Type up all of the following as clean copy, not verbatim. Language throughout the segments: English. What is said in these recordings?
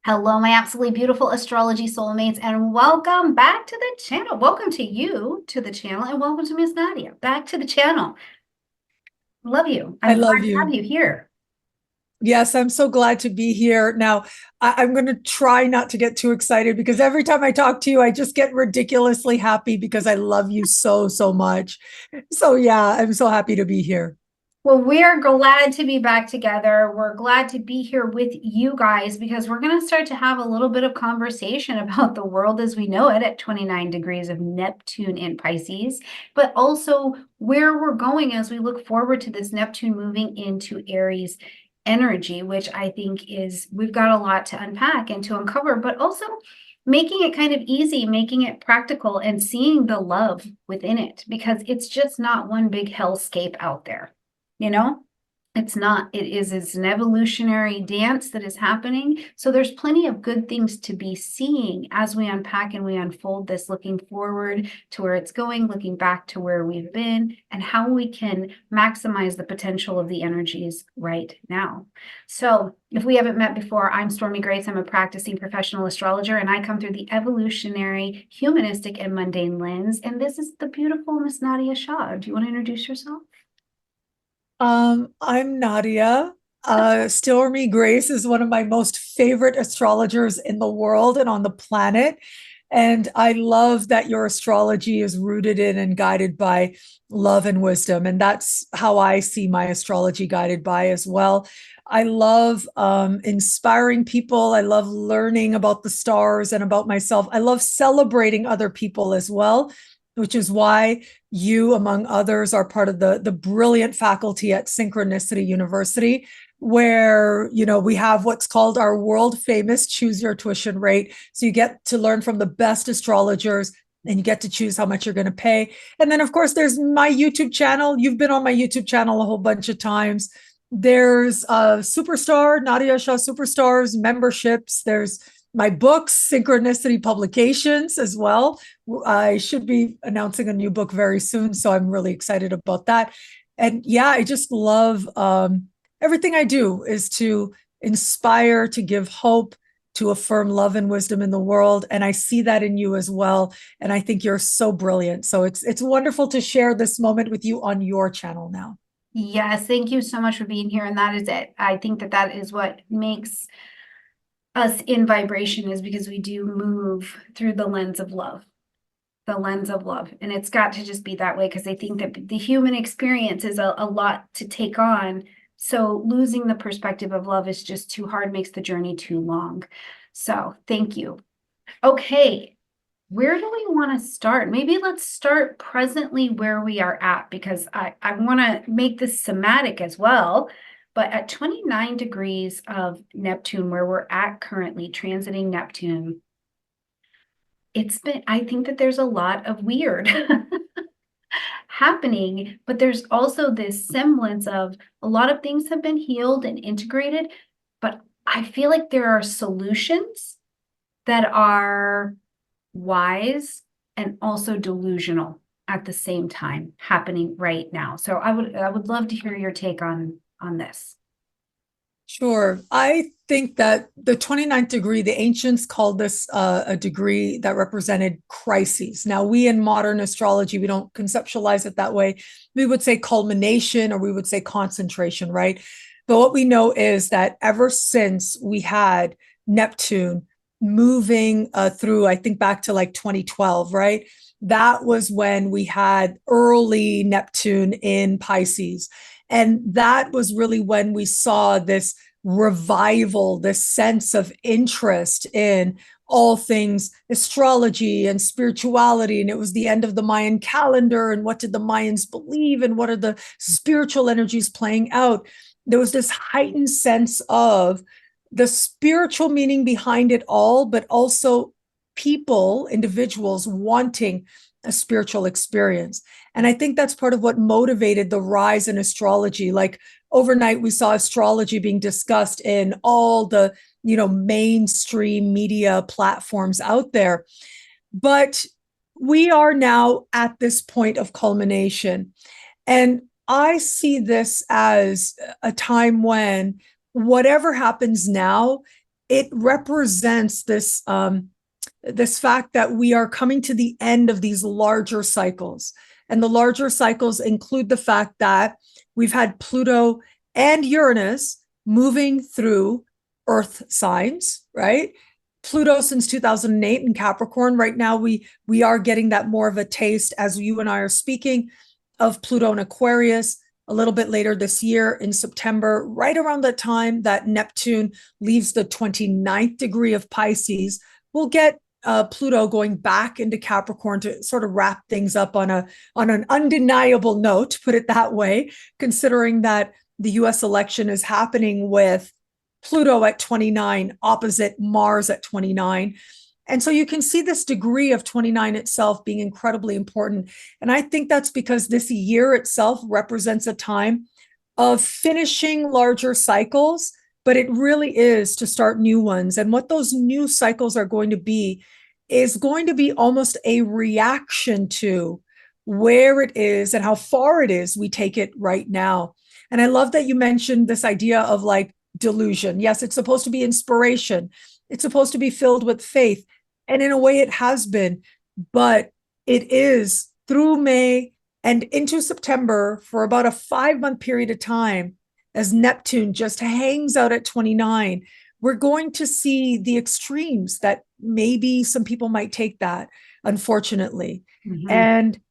Hello, my absolutely beautiful astrology soulmates, and welcome back to the channel. Welcome to you to the channel, and welcome to Miss Nadia back to the channel. Love you. I I'm glad love to have you. you here. Yes, I'm so glad to be here. Now, I'm going to try not to get too excited because every time I talk to you, I just get ridiculously happy because I love you so, so much. So, yeah, I'm so happy to be here. Well, we're glad to be back together. We're glad to be here with you guys because we're going to start to have a little bit of conversation about the world as we know it at 29 degrees of Neptune in Pisces, but also where we're going as we look forward to this Neptune moving into Aries energy, which I think is we've got a lot to unpack and to uncover, but also making it kind of easy, making it practical, and seeing the love within it because it's just not one big hellscape out there. You know, it's not, it's an evolutionary dance that is happening. So there's plenty of good things to be seeing as we unpack and we unfold this, looking forward to where it's going, looking back to where we've been, and how we can maximize the potential of the energies right now. So if we haven't met before, I'm Stormie Grace. I'm a practicing professional astrologer, and I come through the evolutionary, humanistic, and mundane lens. And this is the beautiful Miss Nadia Shah. Do you want to introduce yourself? I'm Nadia. Stormy Grace is one of my most favorite astrologers in the world and on the planet. And I love that your astrology is rooted in and guided by love and wisdom. And that's how I see my astrology guided by as well. I love inspiring people. I love learning about the stars and about myself. I love celebrating other people as well, which is why you, among others, are part of the brilliant faculty at Synchronicity University, where we have what's called our world famous choose your tuition rate. So you get to learn from the best astrologers and you get to choose how much you're going to pay. And then, of course, there's my YouTube channel. You've been on my YouTube channel a whole bunch of times. There's Superstar, Nadia Shah Superstars memberships. There's my books, Synchronicity Publications as well. I should be announcing a new book very soon, so I'm really excited about that. And yeah, I just love everything I do is to inspire, to give hope, to affirm love and wisdom in the world. And I see that in you as well. And I think you're so brilliant. So it's wonderful to share this moment with you on your channel now. Yes, thank you so much for being here. And that is it. I think that that is what makes us in vibration is because we do move through the lens of love, the lens of love. And it's got to just be that way because I think that the human experience is a lot to take on. So losing the perspective of love is just too hard, makes the journey too long. So thank you. Okay. Where do we want to start? Maybe let's start presently where we are at because I want to make this somatic as well. But at 29 degrees of Neptune, where we're at currently, transiting Neptune, I think that there's a lot of weird happening, but there's also this semblance of a lot of things have been healed and integrated, but I feel like there are solutions that are wise and also delusional at the same time happening right now. So I would love to hear your take on this. Sure. I think that the 29th degree, the ancients called this a degree that represented crises. Now, we in modern astrology, we don't conceptualize it that way. We would say culmination or we would say concentration, right? But what we know is that ever since we had Neptune moving through, I think back to like 2012, right? That was when we had early Neptune in Pisces. And that was really when we saw this revival, this sense of interest in all things astrology and spirituality. And it was the end of the Mayan calendar. And what did the Mayans believe? And what are the spiritual energies playing out? There was this heightened sense of the spiritual meaning behind it all, but also people, individuals wanting a spiritual experience. And I think that's part of what motivated the rise in astrology. Like overnight, we saw astrology being discussed in all the, mainstream media platforms out there. But we are now at this point of culmination. And I see this as a time when whatever happens now it represents this fact that we are coming to the end of these larger cycles. And the larger cycles include the fact that we've had Pluto and Uranus moving through Earth signs, right? Pluto since 2008 in Capricorn. Right now, we are getting that more of a taste as you and I are speaking of Pluto in Aquarius a little bit later this year in September, right around the time that Neptune leaves the 29th degree of Pisces. We'll get Pluto going back into Capricorn to sort of wrap things up on an undeniable note, put it that way, considering that the US election is happening with Pluto at 29 opposite Mars at 29. And so you can see this degree of 29 itself being incredibly important. And I think that's because this year itself represents a time of finishing larger cycles, but it really is to start new ones. And what those new cycles are going to be is going to be almost a reaction to where it is and how far it is we take it right now. And I love that you mentioned this idea of like delusion. Yes, it's supposed to be inspiration. It's supposed to be filled with faith. And in a way, it has been, but it is through May and into September for about a 5-month period of time as Neptune just hangs out at 29. We're going to see the extremes that maybe some people might take that, unfortunately. Mm-hmm. And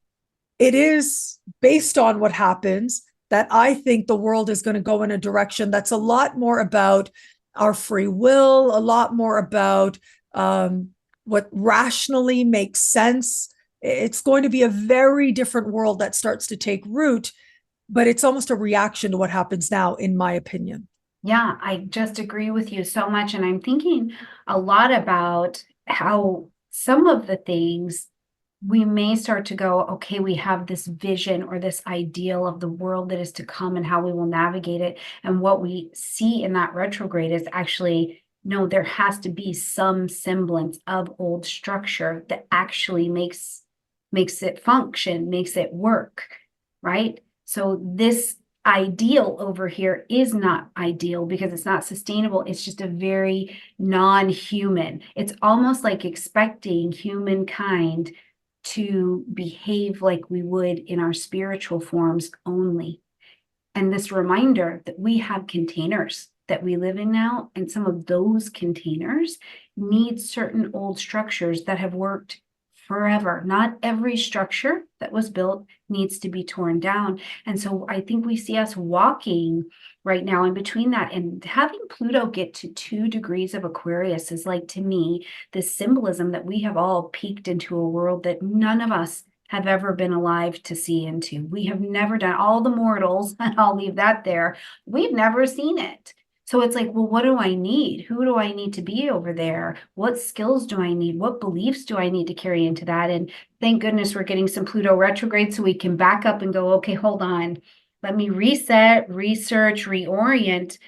it is based on what happens that I think the world is going to go in a direction that's a lot more about our free will, a lot more about what rationally makes sense. It's going to be a very different world that starts to take root, but it's almost a reaction to what happens now, in my opinion. Yeah, I just agree with you so much. And I'm thinking a lot about how some of the things we may start to go, okay, we have this vision or this ideal of the world that is to come and how we will navigate it. And what we see in that retrograde is actually, no, there has to be some semblance of old structure that actually makes it function, makes it work, right? So this ideal over here is not ideal because it's not sustainable. It's just a very non-human. It's almost like expecting humankind to behave like we would in our spiritual forms only. And this reminder that we have containers that we live in now, and some of those containers need certain old structures that have worked forever. Not every structure that was built needs to be torn down. And so I think we see us walking right now in between that, and having Pluto get to 2 degrees of Aquarius is like, to me, this symbolism that we have all peeked into a world that none of us have ever been alive to see into. We have never done, all the mortals, and I'll leave that there, we've never seen it. So it's like, well, what do I need? Who do I need to be over there? What skills do I need? What beliefs do I need to carry into that? And thank goodness we're getting some Pluto retrograde so we can back up and go, okay, hold on. Let me reset, research, reorient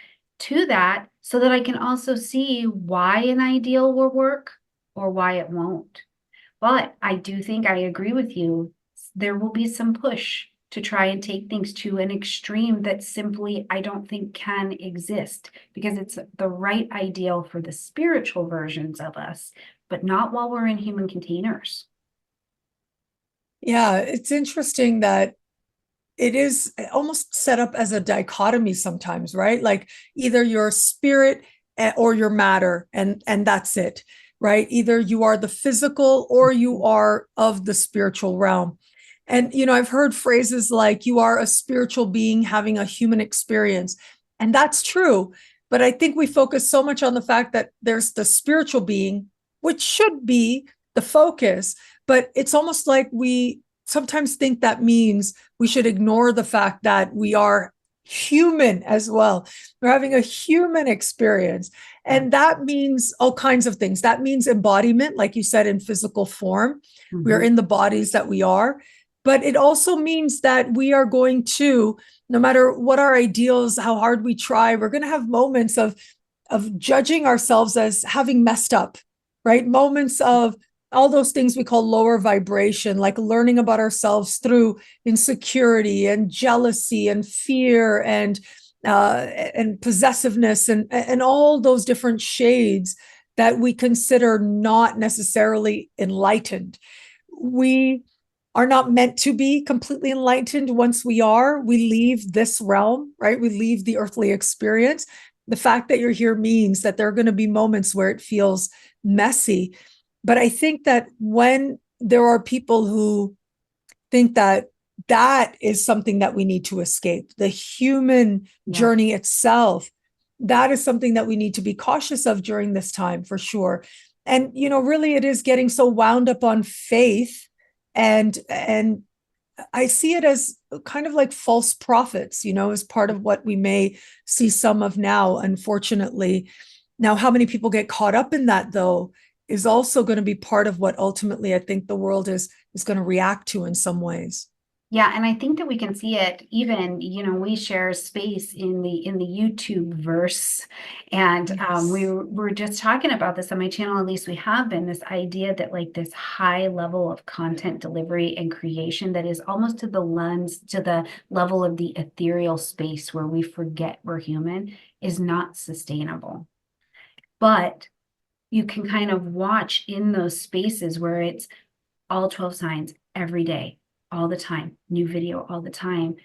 to that so that I can also see why an ideal will work or why it won't. But I do think I agree with you. There will be some push to try and take things to an extreme that simply I don't think can exist, because it's the right ideal for the spiritual versions of us, but not while we're in human containers. Yeah, it's interesting that it is almost set up as a dichotomy sometimes, right? Like either you're spirit or you're matter, and that's it, right? Either you are the physical or you are of the spiritual realm. And I've heard phrases like you are a spiritual being having a human experience, and that's true. But I think we focus so much on the fact that there's the spiritual being, which should be the focus, but it's almost like we sometimes think that means we should ignore the fact that we are human as well. We're having a human experience. And that means all kinds of things. That means embodiment, like you said, in physical form. We are in the bodies that we are. But it also means that we are going to, no matter what our ideals, how hard we try, we're going to have moments of judging ourselves as having messed up, right? Moments of all those things we call lower vibration, like learning about ourselves through insecurity and jealousy and fear and and possessiveness and all those different shades that we consider not necessarily enlightened. We are not meant to be completely enlightened. Once we are, we leave this realm, right? We leave the earthly experience. The fact that you're here means that there are going to be moments where it feels messy. But I think that when there are people who think that that is something that we need to escape, the human Yeah. journey itself, that is something that we need to be cautious of during this time for sure. And really it is getting so wound up on faith, and I see it as kind of like false prophets, as part of what we may see some of now, unfortunately. Now, how many people get caught up in that, though, is also going to be part of what ultimately I think the world is going to react to in some ways. Yeah, and I think that we can see it even, we share space in the YouTube verse. And we Yes. were just talking about this on my channel, at least we have been, this idea that like this high level of content delivery and creation that is almost to the level of the ethereal space where we forget we're human is not sustainable. But you can kind of watch in those spaces where it's all 12 signs every day, all the time, new video all the time,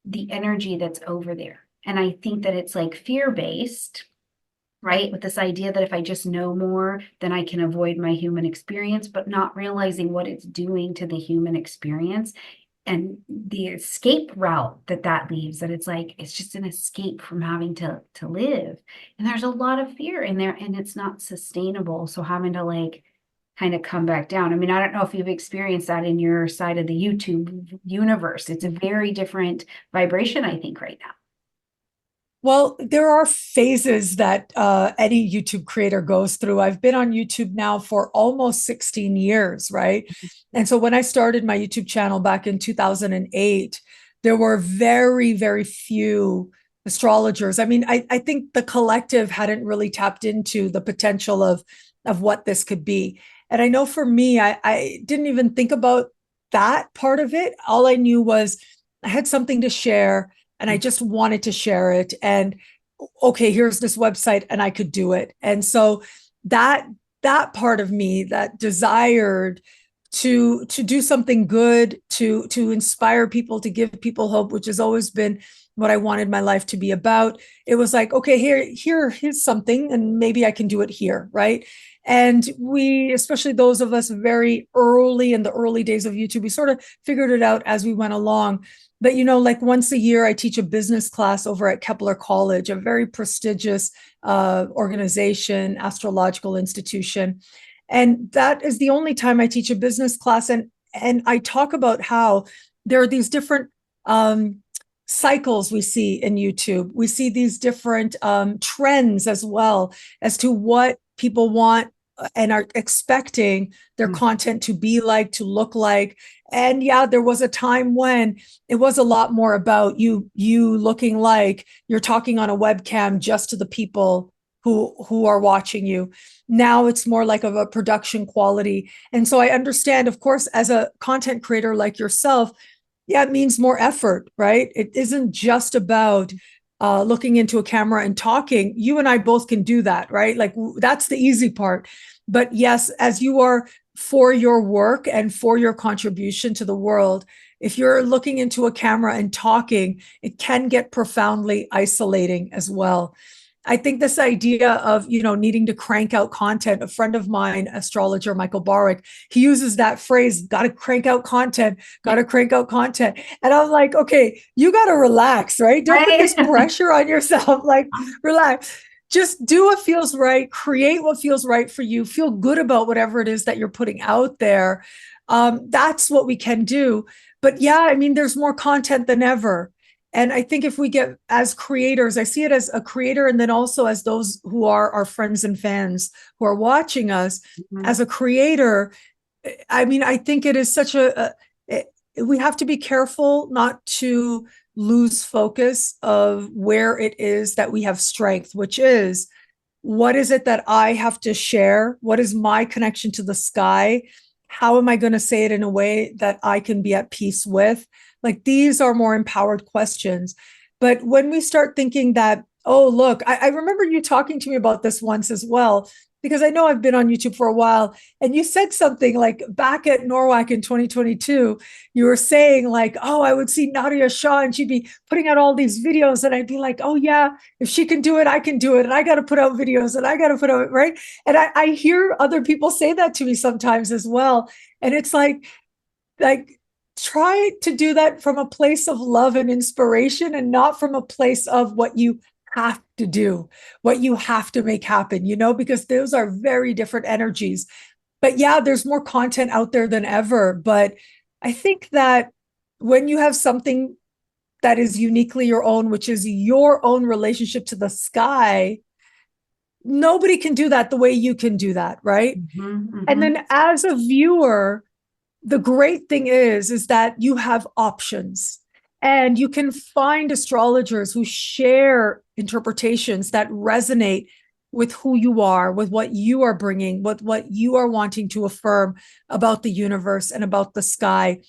the energy that's over there. And I think that it's like fear based, right? With this idea that if I just know more, then I can avoid my human experience, but not realizing what it's doing to the human experience and the escape route that leaves, that it's like it's just an escape from having to live. And there's a lot of fear in there and it's not sustainable. So having to like kind of come back down. I mean, I don't know if you've experienced that in your side of the YouTube universe. It's a very different vibration, I think, right now. Well, there are phases that any YouTube creator goes through. I've been on YouTube now for almost 16 years, right? And so when I started my YouTube channel back in 2008, there were very, very few astrologers. I mean, I think the collective hadn't really tapped into the potential of what this could be. And I know for me, I didn't even think about that part of it. All I knew was I had something to share and I just wanted to share it. And okay, here's this website, and I could do it. And so that that part of me that desired to do something good, to inspire people, to give people hope, which has always been what I wanted my life to be about. It was like, okay, here's something, and maybe I can do it here, right? And we, especially those of us very early in the early days of YouTube, we sort of figured it out as we went along. But like once a year, I teach a business class over at Kepler College, a very prestigious organization, astrological institution. And that is the only time I teach a business class. And I talk about how there are these different cycles we see in YouTube. We see these different trends as well as to what people want and are expecting their Mm. content to be like, to look like. And yeah, there was a time when it was a lot more about you looking like you're talking on a webcam just to the people who are watching you. Now it's more like of a production quality. And so I understand, of course, as a content creator like yourself, yeah, it means more effort, right? It isn't just about looking into a camera and talking. You and I both can do that, right? Like that's the easy part. But yes, as you are for your work and for your contribution to the world, if you're looking into a camera and talking, it can get profoundly isolating as well. I think this idea of, needing to crank out content, a friend of mine, astrologer Michael Barwick, he uses that phrase, got to crank out content, got to crank out content. And I'm like, okay, you got to relax, right? Don't put Right. this pressure on yourself. Like, relax. Just do what feels right, create what feels right for you, feel good about whatever it is that you're putting out there. That's what we can do. But yeah, I mean, there's more content than ever. And I think if we get, as creators, I see it as a creator and then also as those who are our friends and fans who are watching us. Mhm. As a creator, I mean, I think it is such we have to be careful not to lose focus of where it is that we have strength, which is what is it that I have to share? What is my connection to the sky? How am I going to say it in a way that I can be at peace with? Like these are more empowered questions. But when we start thinking that, oh, look, I remember you talking to me about this once as well, because I know I've been on YouTube for a while, and you said something like back at Norwalk in 2022, you were saying like, oh, I would see Nadia Shah and she'd be putting out all these videos, and I'd be like, oh yeah, if she can do it, I can do it, and I got to put out videos, and I got to put out, right? And I hear other people say that to me sometimes as well, and it's like try to do that from a place of love and inspiration, and not from a place of what you have to do, what you have to make happen, because those are very different energies. But yeah, there's more content out there than ever. But I think that when you have something that is uniquely your own, which is your own relationship to the sky, nobody can do that the way you can do that, right? And then as a viewer, the great thing is that you have options, and you can find astrologers who share interpretations that resonate with who you are, with what you are bringing, with what you are wanting to affirm about the universe and about the sky.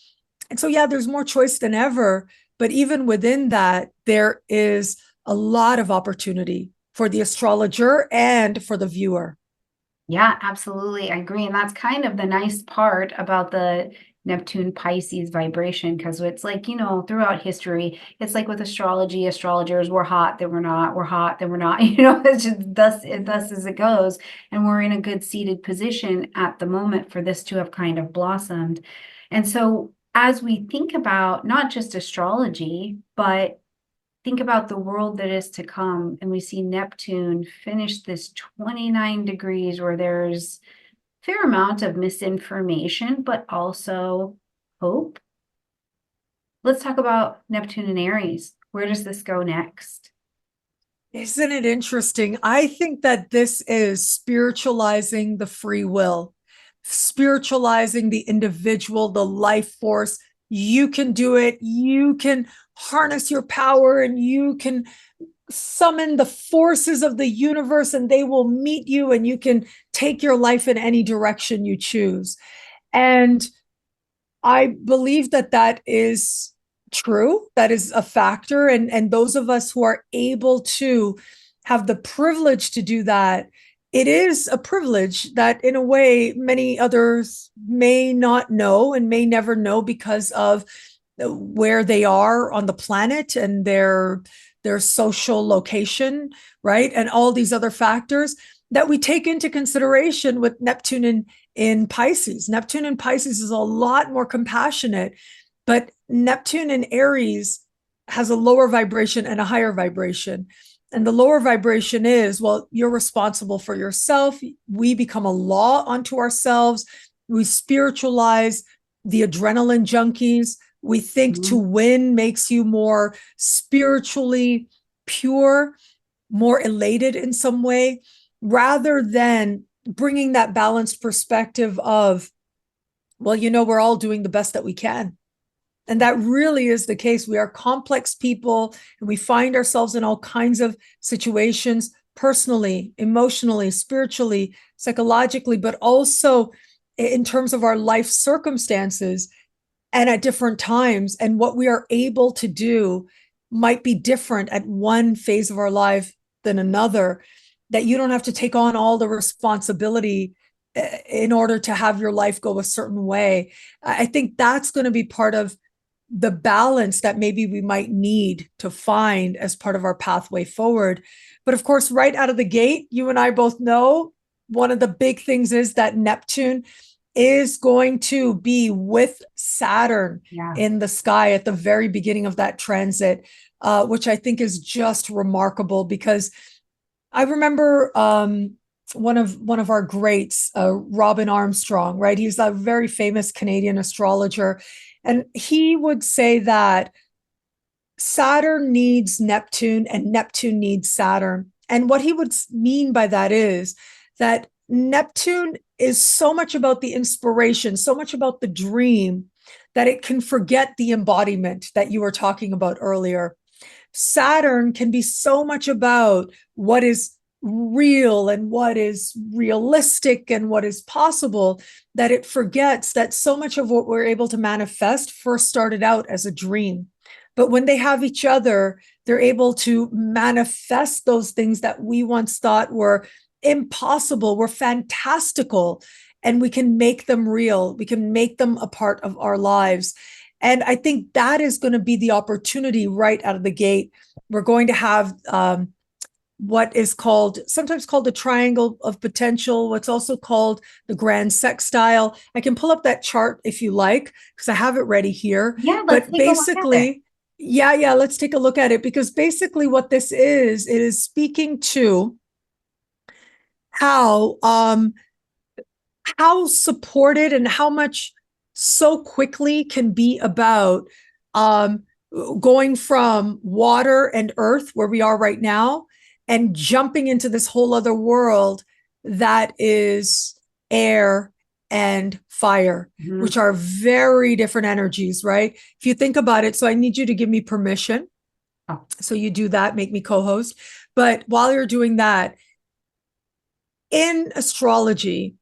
And so, yeah, there's more choice than ever. But even within that, there is a lot of opportunity for the astrologer and for the viewer. Yeah, absolutely. I agree. And that's kind of the nice part about the Neptune Pisces vibration, because it's like, throughout history, it's like with astrology, astrologers were hot, then we're not, we're hot, then we're not, it's just thus as it goes. And we're in a good seated position at the moment for this to have kind of blossomed. And so as we think about not just astrology, but think about the world that is to come, and we see Neptune finish this 29 degrees where there's a fair amount of misinformation, but also hope. Let's talk about Neptune and Aries. Where does this go next? Isn't it interesting? I think that this is spiritualizing the free will, spiritualizing the individual, the life force. You can do it. You can harness your power, and you can summon the forces of the universe, and they will meet you, and you can take your life in any direction you choose. And I believe that that is true. That is a factor. And those of us who are able to have the privilege to do that, it is a privilege that, in a way, many others may not know and may never know because of where they are on the planet and their social location, right? And all these other factors that we take into consideration with Neptune in Pisces. Neptune in Pisces is a lot more compassionate, but Neptune in Aries has a lower vibration and a higher vibration. And the lower vibration is, well, you're responsible for yourself. We become a law unto ourselves. We spiritualize the adrenaline junkies. We think to win makes you more spiritually pure, more elated in some way, rather than bringing that balanced perspective of, well, we're all doing the best that we can. And that really is the case. We are complex people, and we find ourselves in all kinds of situations, personally, emotionally, spiritually, psychologically, but also in terms of our life circumstances and at different times. And what we are able to do might be different at one phase of our life than another, that you don't have to take on all the responsibility in order to have your life go a certain way. I think that's going to be part of the balance that maybe we might need to find as part of our pathway forward. But of course, right out of the gate, you and I both know one of the big things is that Neptune is going to be with Saturn in the sky at the very beginning of that transit, which I think is just remarkable, because I remember one of our greats, Robin Armstrong, right? He's a very famous Canadian astrologer. And he would say that Saturn needs Neptune and Neptune needs Saturn. And what he would mean by that is that Neptune is so much about the inspiration, so much about the dream, that it can forget the embodiment that you were talking about earlier. Saturn can be so much about what is real and what is realistic and what is possible, that it forgets that so much of what we're able to manifest first started out as a dream. But when they have each other, they're able to manifest those things that we once thought were impossible, were fantastical, and we can make them real. We can make them a part of our lives. And I think that is going to be the opportunity right out of the gate. We're going to have what is sometimes called the triangle of potential, what's also called the grand sextile. I can pull up that chart if you like, because I have it ready here. Yeah, let's But take a look at it. basically, yeah, let's take a look at it, because basically what this is, it is speaking to how supported and how much so quickly can be about um, going from water and earth, where we are right now, and jumping into this whole other world that is air and fire, which are very different energies, right? If you think about it, so I need you to give me permission. Oh. So you do that, make me co-host. But while you're doing that, in astrology,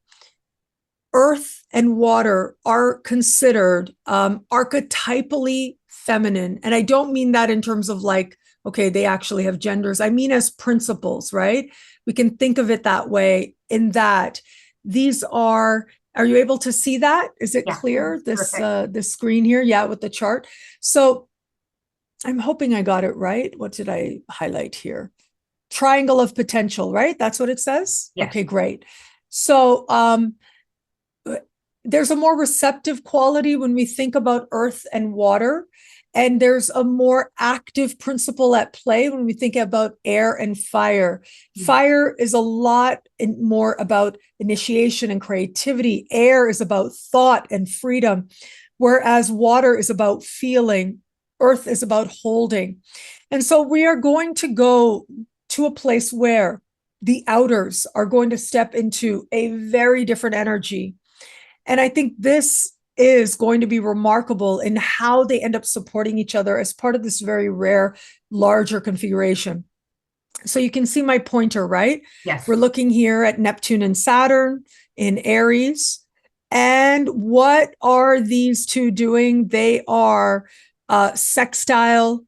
earth and water are considered archetypally feminine. And I don't mean that in terms of like, okay, they actually have genders. I mean as principles, right? We can think of it that way, in that these are you able to see that? Is it clear? This screen here? Yeah, with the chart. So I'm hoping I got it right. What did I highlight here? Triangle of potential, right? That's what it says? Yes. Okay, great. So there's a more receptive quality when we think about earth and water, and there's a more active principle at play when we think about air and fire. Fire is a lot more about initiation and creativity. Air is about thought and freedom, whereas water is about feeling. Earth is about holding. And so we are going to go to a place where the outers are going to step into a very different energy. And I think this is going to be remarkable in how they end up supporting each other as part of this very rare, larger configuration. So you can see my pointer, right? Yes. We're looking here at Neptune and Saturn in Aries. And what are these two doing? They are sextile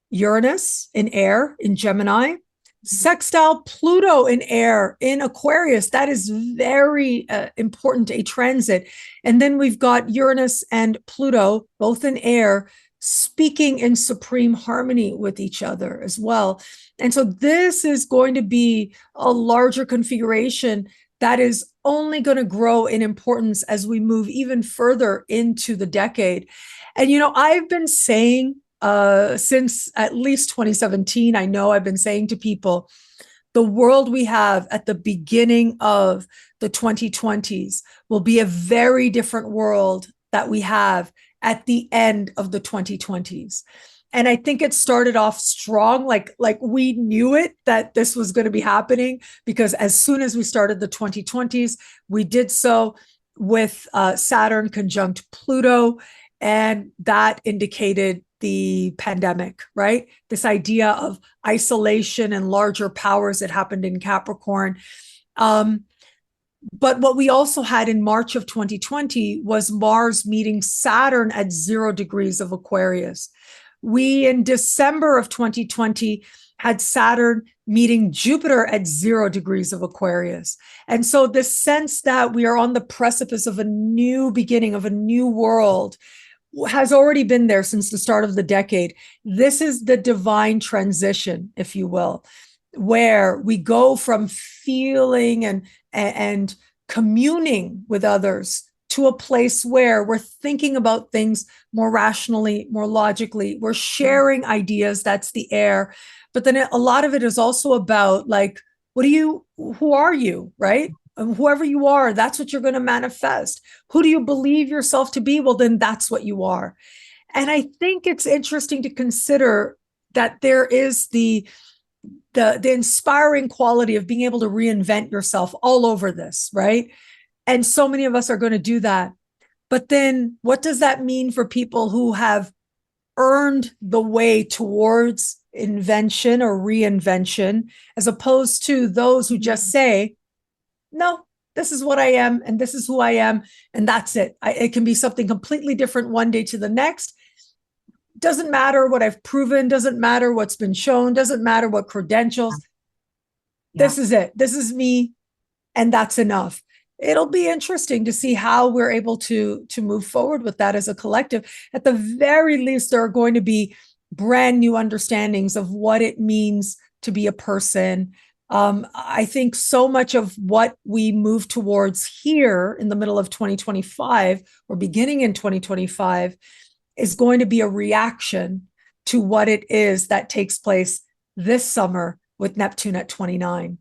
Uranus in air in Gemini, sextile Pluto in air in Aquarius. That is very important, a transit. And then we've got Uranus and Pluto, both in air, speaking in supreme harmony with each other as well. And so this is going to be a larger configuration that is only going to grow in importance as we move even further into the decade. And, I've been saying since at least 2017, I know I've been saying to people, the world we have at the beginning of the 2020s will be a very different world that we have at the end of the 2020s. And I think it started off strong, like we knew it, that this was going to be happening, because as soon as we started the 2020s, we did so with Saturn conjunct Pluto, and that indicated the pandemic, right? This idea of isolation and larger powers that happened in Capricorn. But what we also had in March of 2020 was Mars meeting Saturn at 0 degrees of Aquarius. We, in December of 2020, had Saturn meeting Jupiter at 0 degrees of Aquarius. And so this sense that we are on the precipice of a new beginning, of a new world, has already been there since the start of the decade. This is the divine transition, if you will, where we go from feeling and communing with others to a place where we're thinking about things more rationally, more logically. We're sharing ideas. That's the air. But then a lot of it is also about, like, who are you, right? And whoever you are, that's what you're going to manifest. Who do you believe yourself to be? Well, then that's what you are. And I think it's interesting to consider that there is the inspiring quality of being able to reinvent yourself all over this, right? And so many of us are going to do that. But then what does that mean for people who have earned the way towards invention or reinvention, as opposed to those who just say, no, this is what I am, and this is who I am, and that's it. It can be something completely different one day to the next. doesn't matter what I've proven, doesn't matter what's been shown, doesn't matter what credentials. Yeah. This is it. This is me, and that's enough. It'll be interesting to see how we're able to move forward with that as a collective. At the very least, there are going to be brand new understandings of what it means to be a person. I think so much of what we move towards here in the middle of 2025 or beginning in 2025 is going to be a reaction to what it is that takes place this summer with Neptune at 29.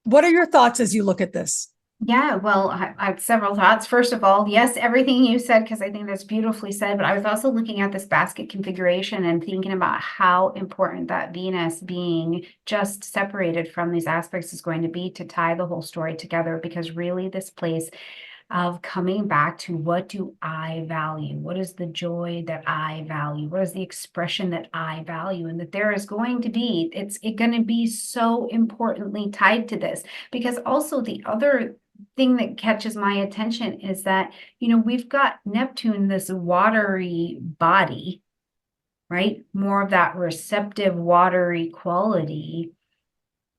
What are your thoughts as you look at this? Yeah, well, I have several thoughts. First of all, yes, everything you said, because I think that's beautifully said, but I was also looking at this basket configuration and thinking about how important that Venus being just separated from these aspects is going to be to tie the whole story together, because really this place of coming back to what do I value? What is the joy that I value? What is the expression that I value? And that there is going to be, it's going to be so importantly tied to this. Because also the other thing that catches my attention is that, we've got Neptune, this watery body, right? More of that receptive, watery quality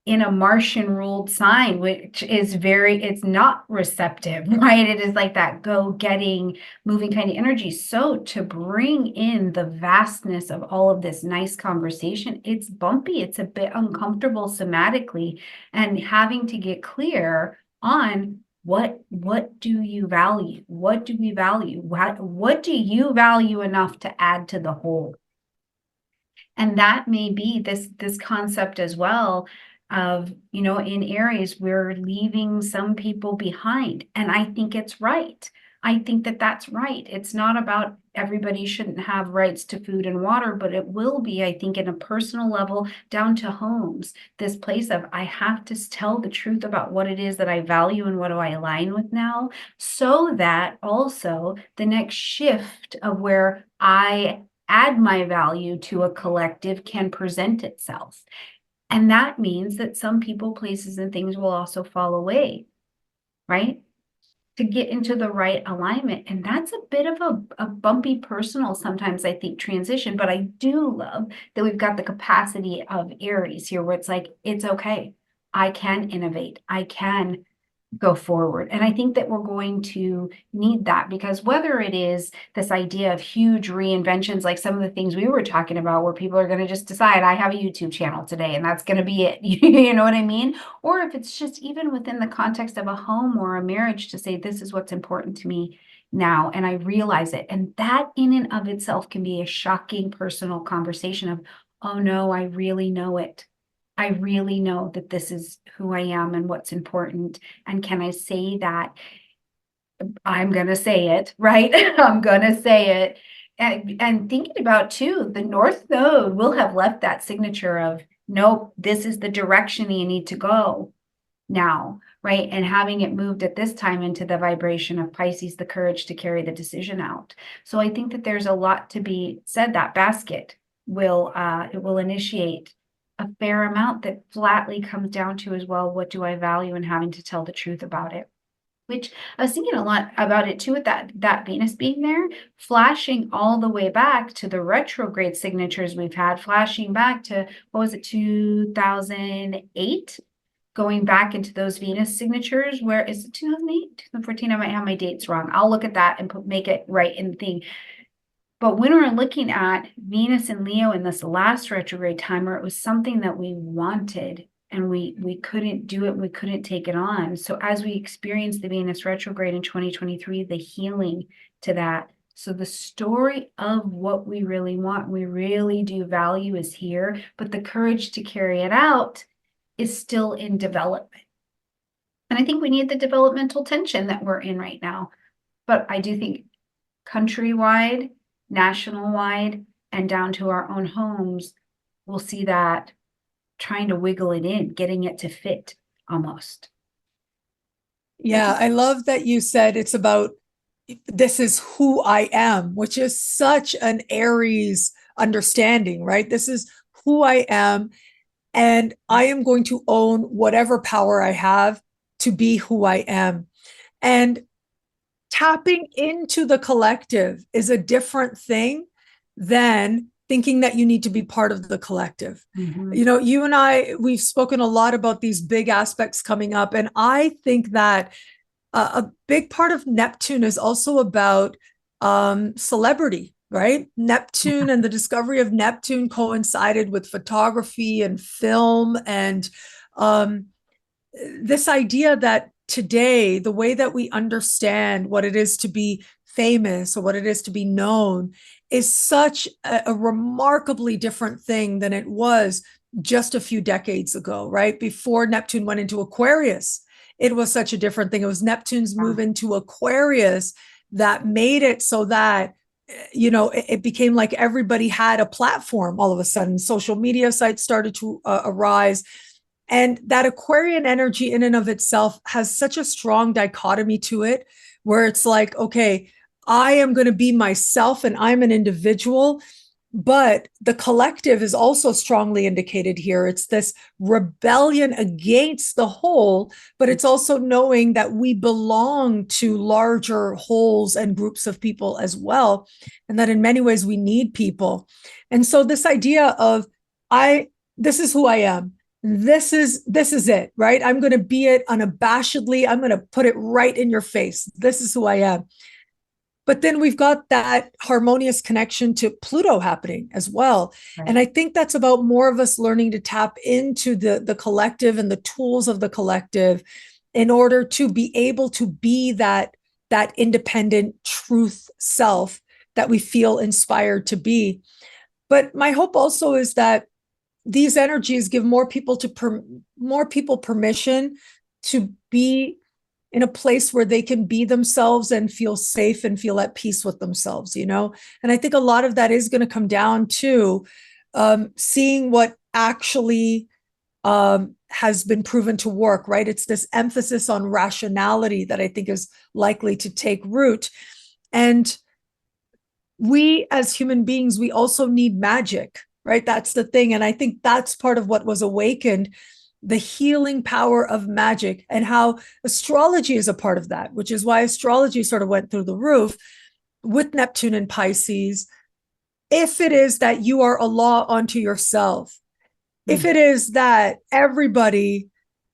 in a Martian ruled sign, which is it's not receptive, right? It is like that go getting, moving kind of energy. So to bring in the vastness of all of this nice conversation, it's bumpy, it's a bit uncomfortable somatically, and having to get clear on what do you value? What do we value? What do you value enough to add to the whole? And that may be this concept as well of, in Aries, we're leaving some people behind. And I think it's right. I think that that's right. It's not about everybody shouldn't have rights to food and water, but it will be, I think, in a personal level down to homes, this place of I have to tell the truth about what it is that I value and what do I align with now, so that also the next shift of where I add my value to a collective can present itself. And that means that some people, places, and things will also fall away, right? To get into the right alignment. And that's a bit of a bumpy personal, sometimes I think, transition. But I do love that we've got the capacity of Aries here, where it's like, it's okay. I can innovate. I can go forward. And I think that we're going to need that, because whether it is this idea of huge reinventions, like some of the things we were talking about, where people are going to just decide, I have a YouTube channel today and that's going to be it. You know what I mean? Or if it's just even within the context of a home or a marriage to say, this is what's important to me now. And I realize it. And that in and of itself can be a shocking personal conversation of, oh no, I really know it. I really know that this is who I am and what's important. And can I say that? I'm going to say it, right? I'm going to say it. And thinking about too, the North Node will have left that signature of, nope, this is the direction you need to go now, right? And having it moved at this time into the vibration of Pisces, the courage to carry the decision out. So I think that there's a lot to be said. That basket it will initiate a fair amount that flatly comes down to as well, what do I value, and having to tell the truth about it. Which I was thinking a lot about it too, with that Venus being there, flashing all the way back to the retrograde signatures we've had, flashing back to, what was it, 2008? Going back into those Venus signatures, where is it 2008, 2014? I might have my dates wrong. I'll look at that and make it right in the thing. But when we're looking at Venus and Leo in this last retrograde time, where it was something that we wanted and we couldn't do it, we couldn't take it on. So as we experienced the Venus retrograde in 2023, the healing to that. So the story of what we really want, we really do value, is here, but the courage to carry it out is still in development. And I think we need the developmental tension that we're in right now. But I do think countrywide, national wide, and down to our own homes, we'll see that trying to wiggle it in, getting it to fit almost. Yeah, I love that you said it's about this is who I am, which is such an Aries understanding, right? This is who I am, and I am going to own whatever power I have to be who I am. And tapping into the collective is a different thing than thinking that you need to be part of the collective. Mm-hmm. You know, you and I, we've spoken a lot about these big aspects coming up. And I think that a big part of Neptune is also about celebrity, right? Neptune and the discovery of Neptune coincided with photography and film and um, this idea that today, the way that we understand what it is to be famous or what it is to be known is such a remarkably different thing than it was just a few decades ago, right? Before Neptune went into Aquarius, it was such a different thing. It was Neptune's move into Aquarius that made it so that it became like everybody had a platform all of a sudden. Social media sites started to arise. And that Aquarian energy in and of itself has such a strong dichotomy to it, where it's like, okay, I am going to be myself and I'm an individual, but the collective is also strongly indicated here. It's this rebellion against the whole, but it's also knowing that we belong to larger wholes and groups of people as well. And that in many ways we need people. And so this idea of, this is who I am. This is it, right? I'm going to be it unabashedly. I'm going to put it right in your face. This is who I am. But then we've got that harmonious connection to Pluto happening as well. Right. And I think that's about more of us learning to tap into the collective and the tools of the collective in order to be able to be that independent truth self that we feel inspired to be. But my hope also is that these energies give more people permission to be in a place where they can be themselves and feel safe and feel at peace with themselves, And I think a lot of that is going to come down to seeing what actually has been proven to work, right? It's this emphasis on rationality that I think is likely to take root. And we as human beings, we also need magic, right? That's the thing. And I think that's part of what was awakened, the healing power of magic, and how astrology is a part of that, which is why astrology sort of went through the roof with Neptune and Pisces. If it is that you are a law unto yourself, if it is that everybody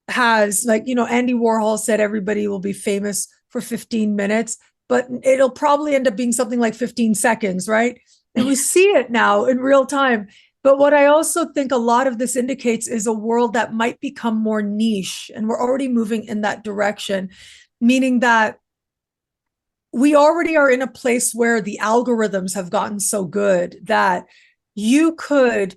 has, like, Andy Warhol said, everybody will be famous for 15 minutes, but it'll probably end up being something like 15 seconds, right? And we see it now in real time. But what I also think a lot of this indicates is a world that might become more niche. And we're already moving in that direction, meaning that we already are in a place where the algorithms have gotten so good that you could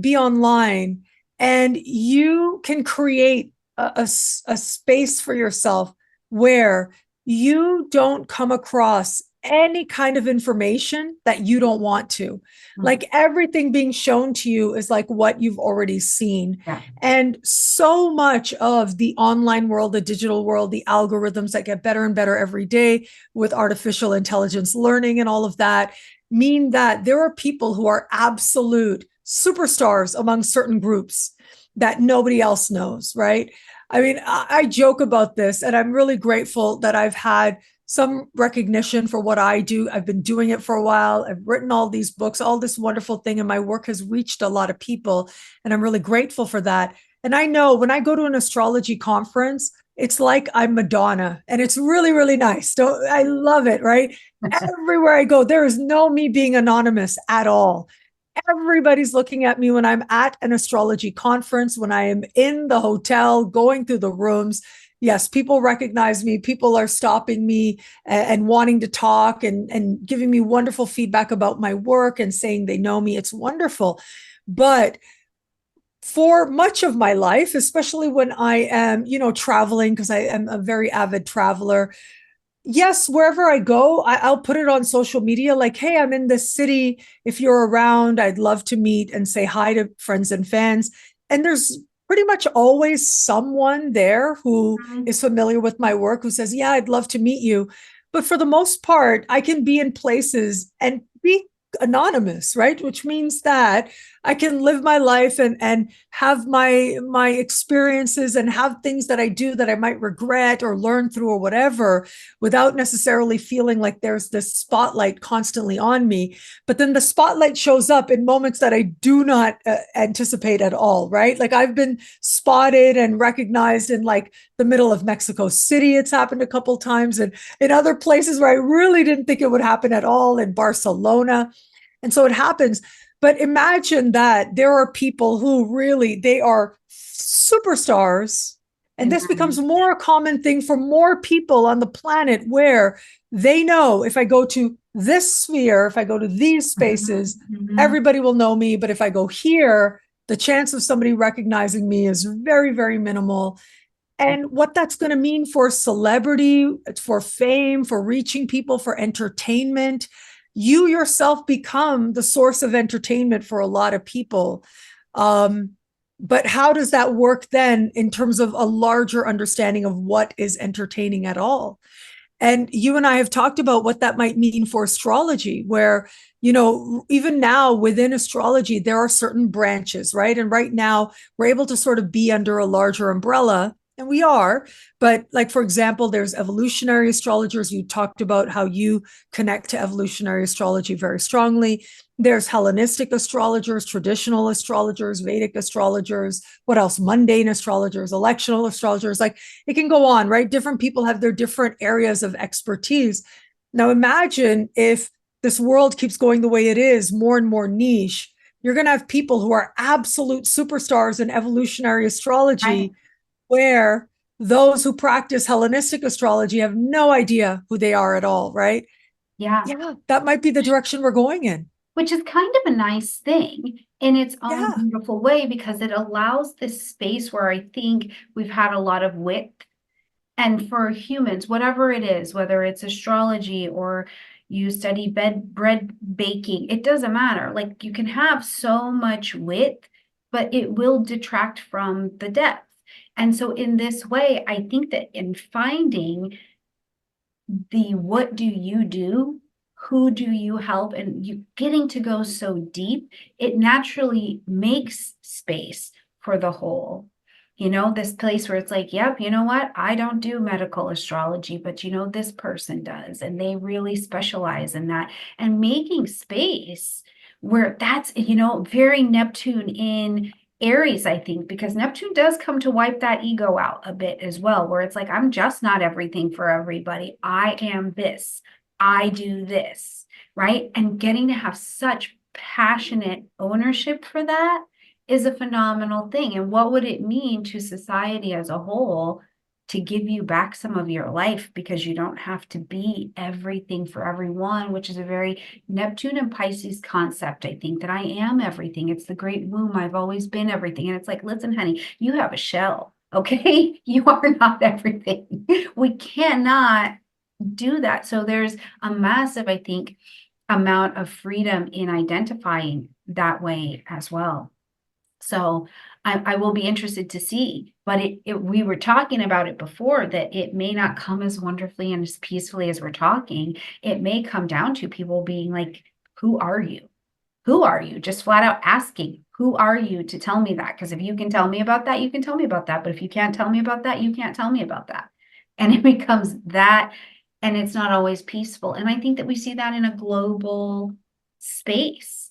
be online and you can create a space for yourself where you don't come across any kind of information that you don't want to. Mm-hmm. Like everything being shown to you is like what you've already seen. Yeah. And so much of the online world, the digital world, the algorithms that get better and better every day with artificial intelligence learning and all of that mean that there are people who are absolute superstars among certain groups that nobody else knows, right? I mean, I joke about this, and I'm really grateful that I've had some recognition for what I do. I've been doing it for a while. I've written all these books, all this wonderful thing, and my work has reached a lot of people, and I'm really grateful for that. And I know when I go to an astrology conference, it's like I'm Madonna, and it's really, really nice. I love it, right? Everywhere I go, there is no me being anonymous at all. Everybody's looking at me when I'm at an astrology conference, when I am in the hotel, going through the rooms. Yes, people recognize me. People are stopping me and wanting to talk and giving me wonderful feedback about my work and saying they know me. It's wonderful. But for much of my life, especially when I am, traveling, because I am a very avid traveler, yes, wherever I go, I'll put it on social media like, hey, I'm in this city. If you're around, I'd love to meet and say hi to friends and fans. And there's pretty much always someone there who is familiar with my work who says, yeah, I'd love to meet you. But for the most part, I can be in places and be anonymous, right? Which means that I can live my life and have my experiences and have things that I do that I might regret or learn through or whatever, without necessarily feeling like there's this spotlight constantly on me. But then the spotlight shows up in moments that I do not anticipate at all, right? Like I've been spotted and recognized in like the middle of Mexico City. It's happened a couple times, and in other places where I really didn't think it would happen at all, in Barcelona. And so it happens. But imagine that there are people who really, they are superstars. And this becomes Amen. more a common thing for more people on the planet, where they know, if I go to this sphere, if I go to these Mhm, spaces, mhm. everybody will know me. But if I go here, the chance of somebody recognizing me is very, very minimal. And what that's going to mean for celebrity, for fame, for reaching people, for entertainment. You yourself become the source of entertainment for a lot of people. Um, but how does that work then in terms of a larger understanding of what is entertaining at all? And you and I have talked about what that might mean for astrology, where, even now within astrology, there are certain branches, right? And right now, we're able to sort of be under a larger umbrella, and we are. But, like, for example, there's evolutionary astrologers. You talked about how you connect to evolutionary astrology very strongly. There's Hellenistic astrologers, traditional astrologers, Vedic astrologers, what else? Mundane astrologers, electional astrologers. Like, it can go on, right? Different people have their different areas of expertise. Now, imagine if this world keeps going the way it is, more and more niche. You're going to have people who are absolute superstars in evolutionary Right. astrology, where those who practice Hellenistic astrology have no idea who they are at all, right? Yeah. Yeah, that might be the direction we're going in. Which is kind of a nice thing in its own Yeah. beautiful way, because it allows this space where I think we've had a lot of width. And for humans, whatever it is, whether it's astrology or you study bread baking, it doesn't matter. Like you can have so much width, but it will detract from the depth. And so in this way, I think that in finding the what do you do, who do you help, and you getting to go so deep, it naturally makes space for the whole. This place where it's like, yep, you know what? I don't do medical astrology, but this person does, and they really specialize in that. And making space where that's, very Neptune in Aries, I think, because Neptune does come to wipe that ego out a bit as well, where it's like, I'm just not everything for everybody. I am this. I do this, right? And getting to have such passionate ownership for that is a phenomenal thing. And what would it mean to society as a whole to give you back some of your life, because you don't have to be everything for everyone, which is a very Neptune and Pisces concept. I think that I am everything. It's the great womb. I've always been everything. And it's like, listen, honey, you have a shell. Okay. You are not everything. We cannot do that. So there's a massive, I think, amount of freedom in identifying that way as well. So I will be interested to see, but we were talking about it before, that it may not come as wonderfully and as peacefully as we're talking. It may come down to people being like, who are you? Who are you? Just flat out asking, who are you to tell me that? Because if you can tell me about that, you can tell me about that. But if you can't tell me about that, you can't tell me about that. And it becomes that, and it's not always peaceful. And I think that we see that in a global space,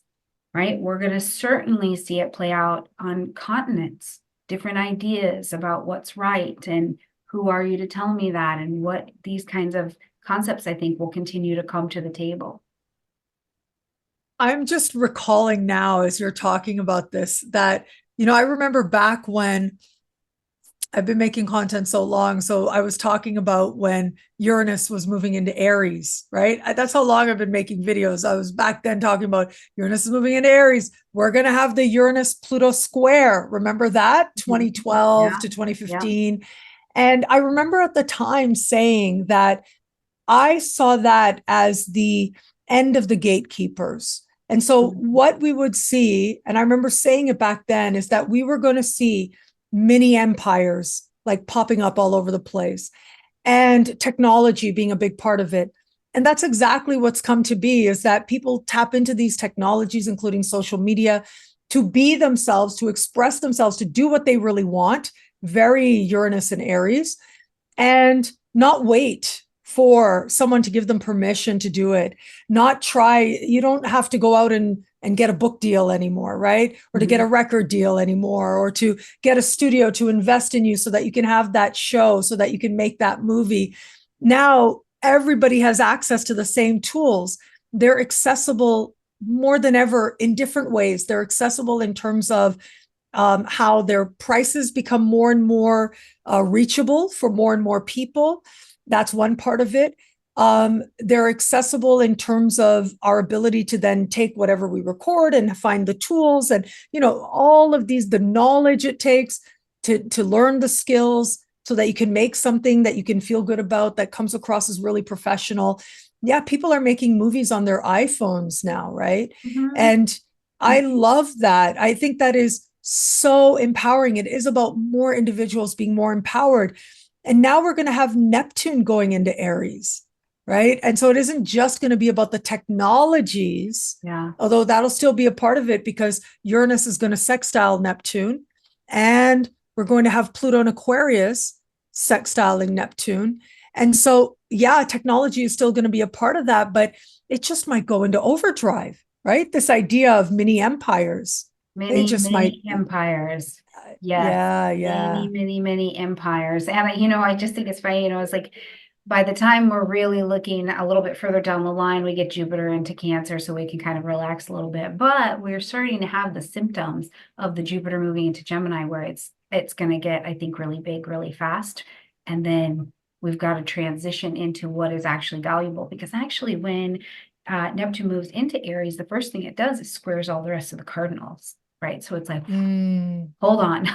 right? We're going to certainly see it play out on continents, different ideas about what's right and who are you to tell me that, and what these kinds of concepts I think will continue to come to the table. I'm just recalling now as you're talking about this that, I remember back when I've been making content so long. So I was talking about when Uranus was moving into Aries, right? That's how long I've been making videos. I was back then talking about Uranus is moving into Aries. We're going to have the Uranus Pluto square. Remember that? Mhm. 2012 Yeah. to Yeah. 2015. And I remember at the time saying that I saw that as the end of the gatekeepers. And so, Mhm. what we would see, and I remember saying it back then, is that we were going to see mini empires like popping up all over the place, and technology being a big part of it. And that's exactly what's come to be, is that people tap into these technologies, including social media. to be themselves, to express themselves, to do what they really want. Very Uranus and Aries, and not wait for someone to give them permission to do it. Not try, you don't have to go out and get a book deal anymore, right? Or to get a record deal anymore, or to get a studio to invest in you so that you can have that show, so that you can make that movie. Now everybody has access to the same tools. They're accessible more than ever in different ways. They're accessible in terms of how their prices become more and more reachable for more and more people. That's one part of it. They're accessible in terms of our ability to then take whatever we record and find the tools and, all of these, the knowledge it takes to learn the skills so that you can make something that you can feel good about, that comes across as really professional. Yeah, people are making movies on their iPhones now, right? Mm-hmm. And I love that. I think that is so empowering. It is about more individuals being more empowered. And now we're going to have Neptune going into Aries, right? And so it isn't just going to be about the technologies, Yeah. although that'll still be a part of it because Uranus is going to sextile Neptune. And we're going to have Pluto and Aquarius sextiling Neptune. And so, yeah, technology is still going to be a part of that, but it just might go into overdrive, right? This idea of mini empires, they Many, just might. many empires. Yes. Yeah, Many, yeah. many, many empires. And I just think it's funny, it's like by the time we're really looking a little bit further down the line, we get Jupiter into Cancer, so we can kind of relax a little bit. But we're starting to have the symptoms of the Jupiter moving into Gemini, where it's going to get, I think, really big, really fast. And then we've got to transition into what is actually valuable. Because actually, when Neptune moves into Aries, the first thing it does is squares all the rest of the cardinals, right? So it's like, hold on,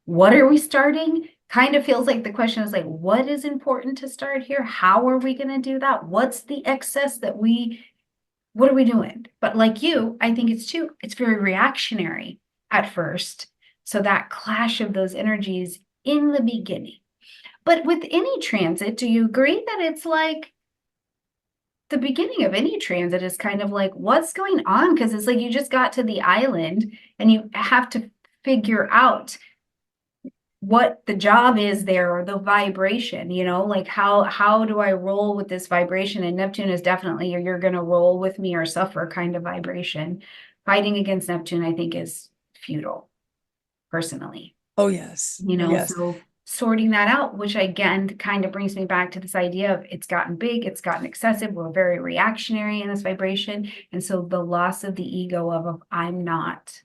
what are we starting? Kind of feels like the question is like, what is important to start here? How are we going to do that? What's the excess what are we doing? But like you, I think it's very reactionary at first. So that clash of those energies in the beginning. But with any transit, do you agree that it's like the beginning of any transit is kind of like, what's going on? Because it's like you just got to the island and you have to figure out what the job is there, or the vibration, like how do I roll with this vibration? And Neptune is definitely you're going to roll with me or suffer kind of vibration. Fighting against Neptune, I think, is futile, personally. Oh, yes. Yes. So sorting that out, which again kind of brings me back to this idea of it's gotten big, it's gotten excessive, we're very reactionary in this vibration. And so the loss of the ego of I'm not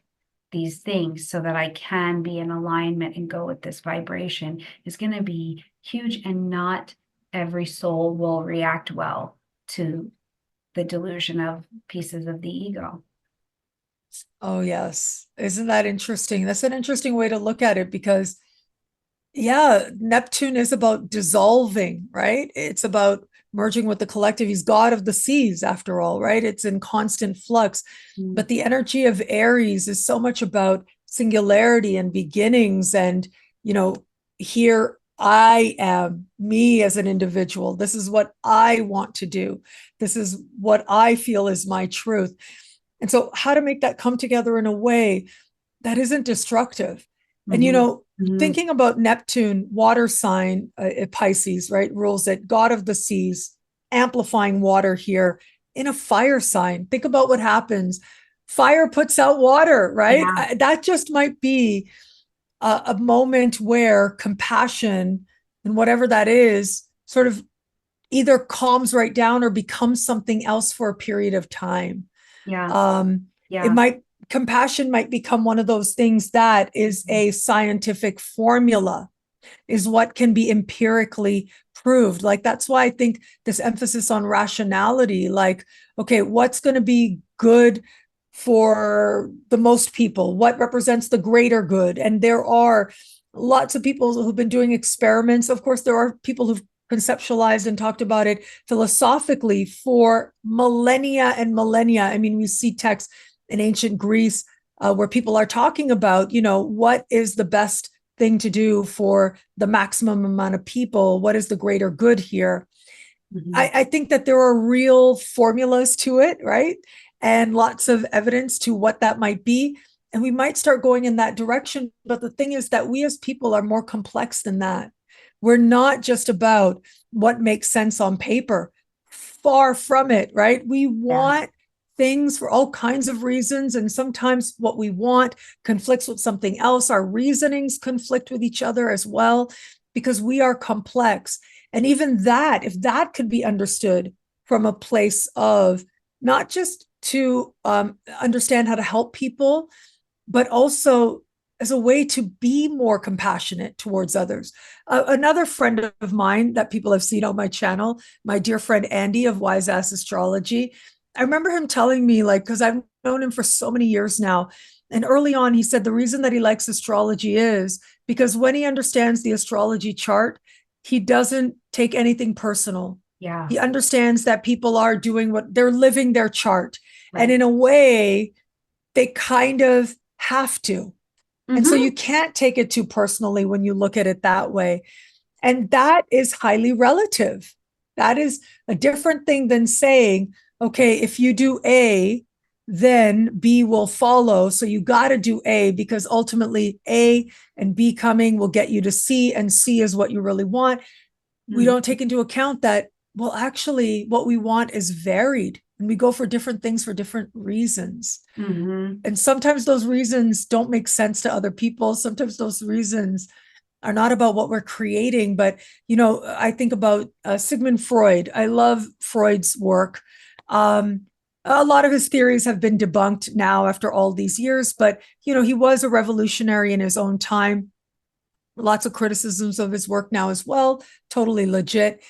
these things so that I can be in alignment and go with this vibration is going to be huge. And not every soul will react well to the delusion of pieces of the ego. Oh, yes. Isn't that interesting? That's an interesting way to look at it because, yeah, Neptune is about dissolving, right? It's about merging with the collective. He's God of the seas, after all, right? It's in constant flux. But the energy of Aries is so much about singularity and beginnings. And, here I am, me as an individual. This is what I want to do. This is what I feel is my truth. And so, how to make that come together in a way that isn't destructive. And, thinking about Neptune, water sign, Pisces, right, rules it, God of the seas, amplifying water here in a fire sign. Think about what happens. Fire puts out water, right? Yeah. That just might be a moment where compassion and whatever that is sort of either calms right down or becomes something else for a period of time. Yeah. Um, it Yeah. might compassion might become one of those things that is a scientific formula, is what can be empirically proved. Like that's why I think this emphasis on rationality, like, okay, what's going to be good for the most people? What represents the greater good? And there are lots of people who've been doing experiments. Of course, there are people who've conceptualized and talked about it philosophically for millennia and millennia. I mean, we see texts in ancient Greece where people are talking about, what is the best thing to do for the maximum amount of people? What is the greater good here? I think that there are real formulas to it, right? And lots of evidence to what that might be. And we might start going in that direction. But the thing is that we as people are more complex than that. We're not just about what makes sense on paper. Far from it, right? We Yeah. want things for all kinds of reasons. And sometimes what we want conflicts with something else. Our reasonings conflict with each other as well, because we are complex. And even that, if that could be understood from a place of not just to understand how to help people, but also as a way to be more compassionate towards others. Another friend of mine that people have seen on my channel, my dear friend Andy of Wise Ass Astrology, I remember him telling me, like, because I've known him for so many years now. And early on, he said the reason that he likes astrology is because when he understands the astrology chart, he doesn't take anything personal. Yeah. He understands that people are doing what they're living their chart. And Right. in a way, they kind of have to. And so you Mm-hmm. can't take it too personally when you look at it that way. And that is highly relative. That is a different thing than saying, okay, if you do A, then B will follow. So you got to do A because ultimately A and B coming will get you to C, and C is what you really want. We don't take into account that, well, actually, what we want is varied and we go for different things for different reasons. Mm-hmm. And sometimes those reasons don't make sense to other people. Sometimes those reasons are not about what we're creating. But, I think about Sigmund Freud. I love Freud's work. Um, a lot of his theories have been debunked now after all these years, but, he was a revolutionary in his own time. Lots of criticisms of his work now as well. Totally legit.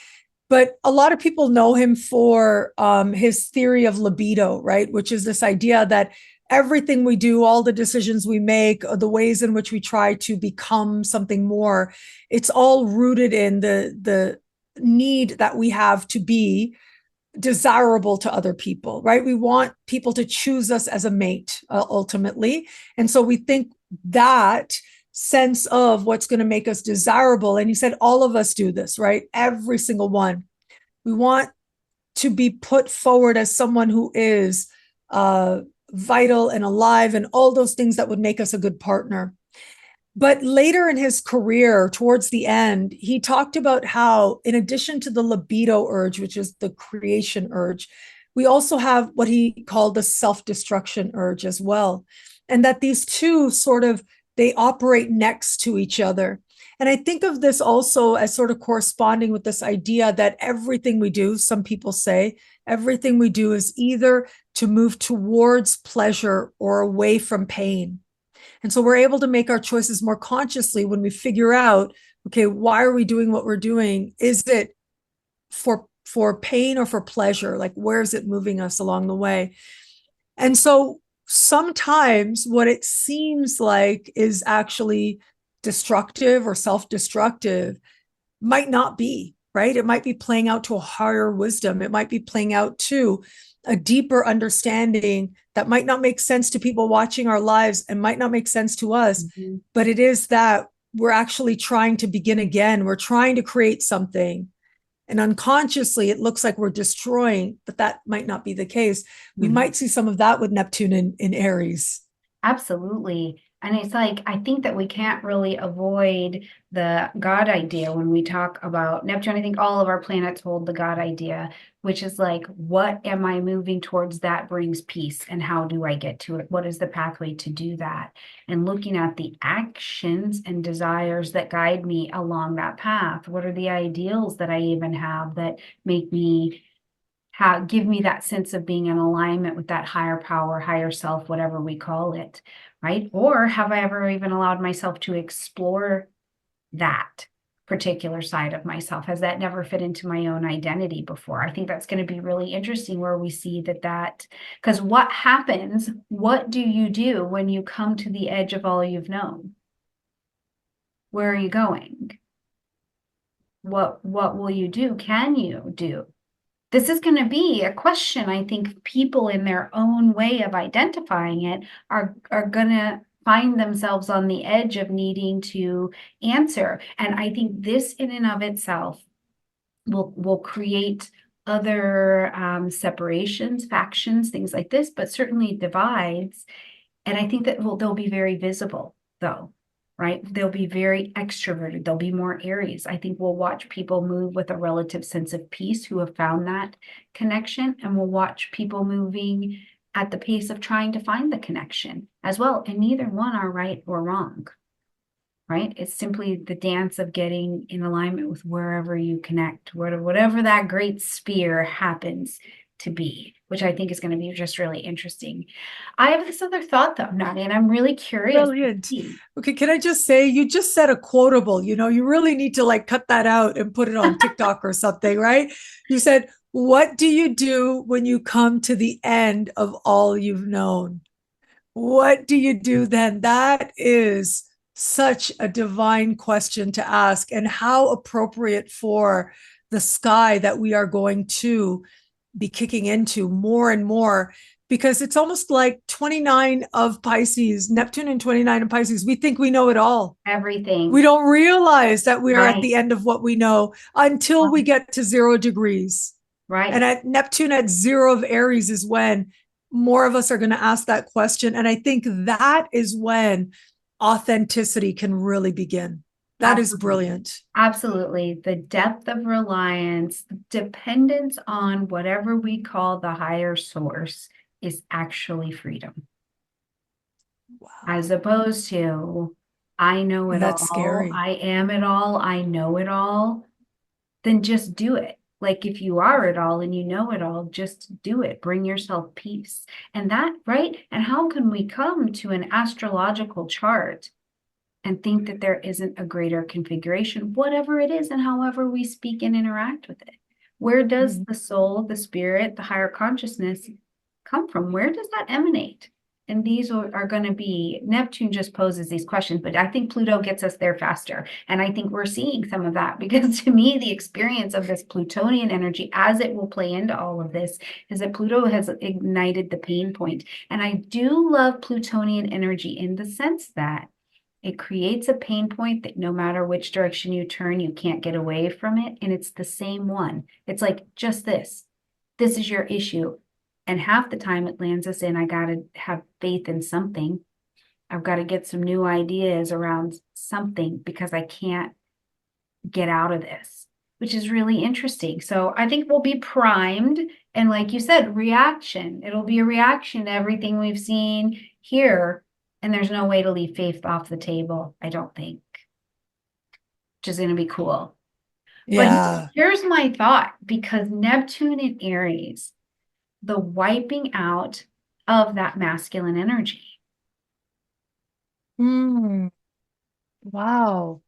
But a lot of people know him for his theory of libido, right? Which is this idea that everything we do, all the decisions we make, the ways in which we try to become something more, it's all rooted in the need that we have to be desirable to other people, right? We want people to choose us as a mate, ultimately. And so we think that sense of what's going to make us desirable. And he said, all of us do this, right? Every single one. We want to be put forward as someone who is vital and alive and all those things that would make us a good partner. But later in his career, towards the end, he talked about how, in addition to the libido urge, which is the creation urge, we also have what he called the self-destruction urge as well. And that these two sort of they operate next to each other. And I think of this also as sort of corresponding with this idea that everything we do, some people say, everything we do is either to move towards pleasure or away from pain. And so we're able to make our choices more consciously when we figure out, okay, why are we doing what we're doing? Is it for pain or for pleasure? Like, where is it moving us along the way? And so sometimes what it seems like is actually destructive or self-destructive might not be, right? It might be playing out to a higher wisdom. It might be playing out to a deeper understanding that might not make sense to people watching our lives and might not make sense to us. Mm-hmm. But it is that we're actually trying to begin again. We're trying to create something. And unconsciously, it looks like we're destroying, but that might not be the case. We Mm-hmm. might see some of that with Neptune in Aries. Absolutely. And it's like, I think that we can't really avoid the God idea when we talk about Neptune. I think all of our planets hold the God idea, which is like, what am I moving towards that brings peace? And how do I get to it? What is the pathway to do that? And looking at the actions and desires that guide me along that path. What are the ideals that I even have that make me give me that sense of being in alignment with that higher power, higher self, whatever we call it, right? Or have I ever even allowed myself to explore that particular side of myself? Has that never fit into my own identity before? I think that's going to be really interesting where we see that, because what happens, what do you do when you come to the edge of all you've known? Where are you going? What will you do? Can you do? This is going to be a question I think people in their own way of identifying it are going to find themselves on the edge of needing to answer. And I think this in and of itself will create other separations, factions, things like this, but certainly divides And I think that they'll be very visible though, right? They'll be very extroverted. They'll be more Aries. I think we'll watch people move with a relative sense of peace who have found that connection, and we'll watch people moving at the pace of trying to find the connection as well. And neither one are right or wrong, right? It's simply the dance of getting in alignment with wherever you connect, whatever that great sphere happens to be, which I think is going to be just really interesting. I have this other thought though, Nadia, and I'm really curious to Brilliant. see. Okay, can I just say, you just said a quotable, you really need to like cut that out and put it on TikTok or something, right? You said, "What do you do when you come to the end of all you've known?" What do you do then? That is such a divine question to ask, and how appropriate for the sky that we are going to be kicking into more and more, because it's almost like 29 of Pisces, Neptune and 29 of Pisces. We think we know it all. We Everything. don't realize that we are at Right. the end of what we know until we get to 0 degrees. And Right. at Neptune at 0 of Aries is when more of us are going to ask that question. And I think that is when authenticity can really begin. That is Absolutely. brilliant. Absolutely. The depth of reliance, dependence on whatever we call the higher source is actually freedom, as Wow. opposed to I know it That's all, scary. I am it all, I know it all. Then just do it. Like if you are it all and you know it all, just do it. Bring yourself peace. And that, right? And how can we come to an astrological chart and think that there isn't a greater configuration, whatever it is, and however we speak and interact with it? Where does Mhm. the soul, the spirit, the higher consciousness come from? Where does that emanate? And these are going to be, Neptune just poses these questions, but I think Pluto gets us there faster. And I think we're seeing some of that because to me, the experience of this Plutonian energy, as it will play into all of this, is that Pluto has ignited the pain point. And I do love Plutonian energy in the sense that it creates a pain point that no matter which direction you turn, you can't get away from it. And it's the same one. It's like just this. This is your issue. And half the time it lands us in, I got to have faith in something. I've got to get some new ideas around something because I can't get out of this, which is really interesting. So I think we'll be primed. And like you said, reaction. It'll be a reaction to everything we've seen here. And there's no way to leave faith off the table, I don't think, which is going to be cool. But Yeah. here's my thought, because Neptune in Aries, the wiping out of that masculine energy, Mm, wow.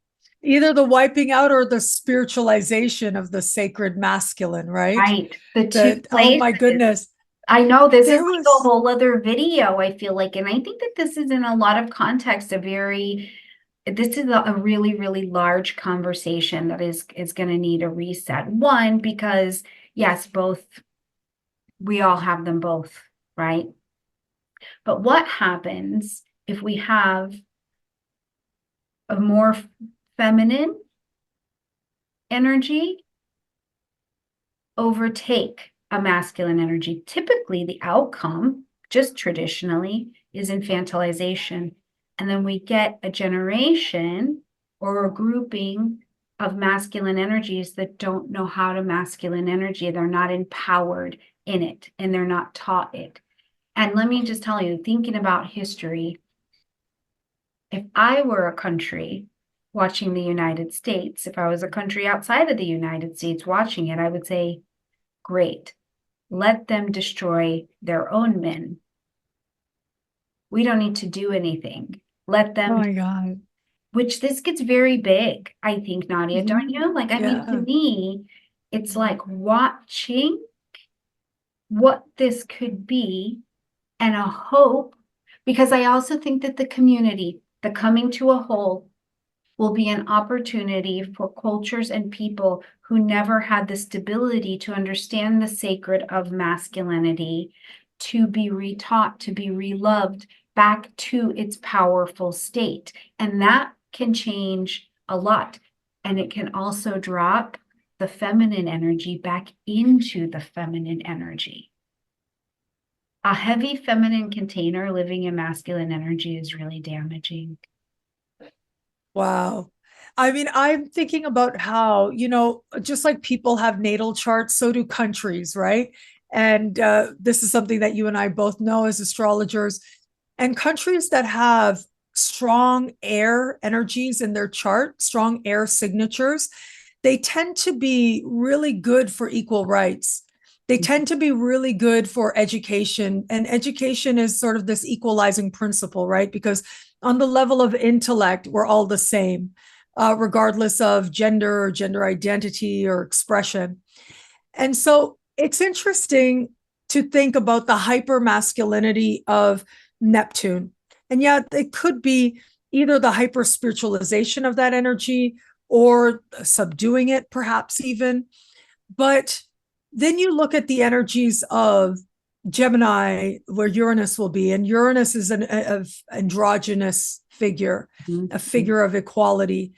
Either the wiping out or the spiritualization of the sacred masculine, right? right? The two That, oh my places. goodness. I know this is There like a was, whole other video, I feel like, and I think that this is in a lot of context this is a really, really large conversation that is going to need a reset. One, because yes, both, we all have them both, right? But what happens if we have a more feminine energy overtake a masculine energy? Typically, the outcome, just traditionally, is infantilization. And then we get a generation or a grouping of masculine energies that don't know how to masculine energy. They're not empowered in it and they're not taught it. And let me just tell you, thinking about history, if I were a country watching the United States, if I was a country outside of the United States watching it, I would say, great, let them destroy their own men. We don't need to do anything. Let oh them, my God. which this gets very big, I think, Nadia, don't Mhm. you? Like, I mean, to Yeah. me, it's like watching what this could be and a hope, because I also think that the community, the coming to a whole, will be an opportunity for cultures and people who never had the stability to understand the sacred of masculinity to be retaught, to be reloved back to its powerful state. And that can change a lot. And it can also drop the feminine energy back into the feminine energy. A heavy feminine container living in masculine energy is really damaging. Wow. I mean, I'm thinking about how, just like people have natal charts, so do countries, right? And this is something that you and I both know as astrologers. And countries that have strong air energies in their chart, strong air signatures, they tend to be really good for equal rights. They tend to be really good for education. And education is sort of this equalizing principle, right? Because on the level of intellect, we're all the same, regardless of gender or gender identity or expression. And so it's interesting to think about the hyper masculinity of Neptune. And yet it could be either the hyper spiritualization of that energy or subduing it, perhaps even. But then you look at the energies of Gemini, where Uranus will be, and Uranus is an androgynous figure, a Mhm. figure of equality.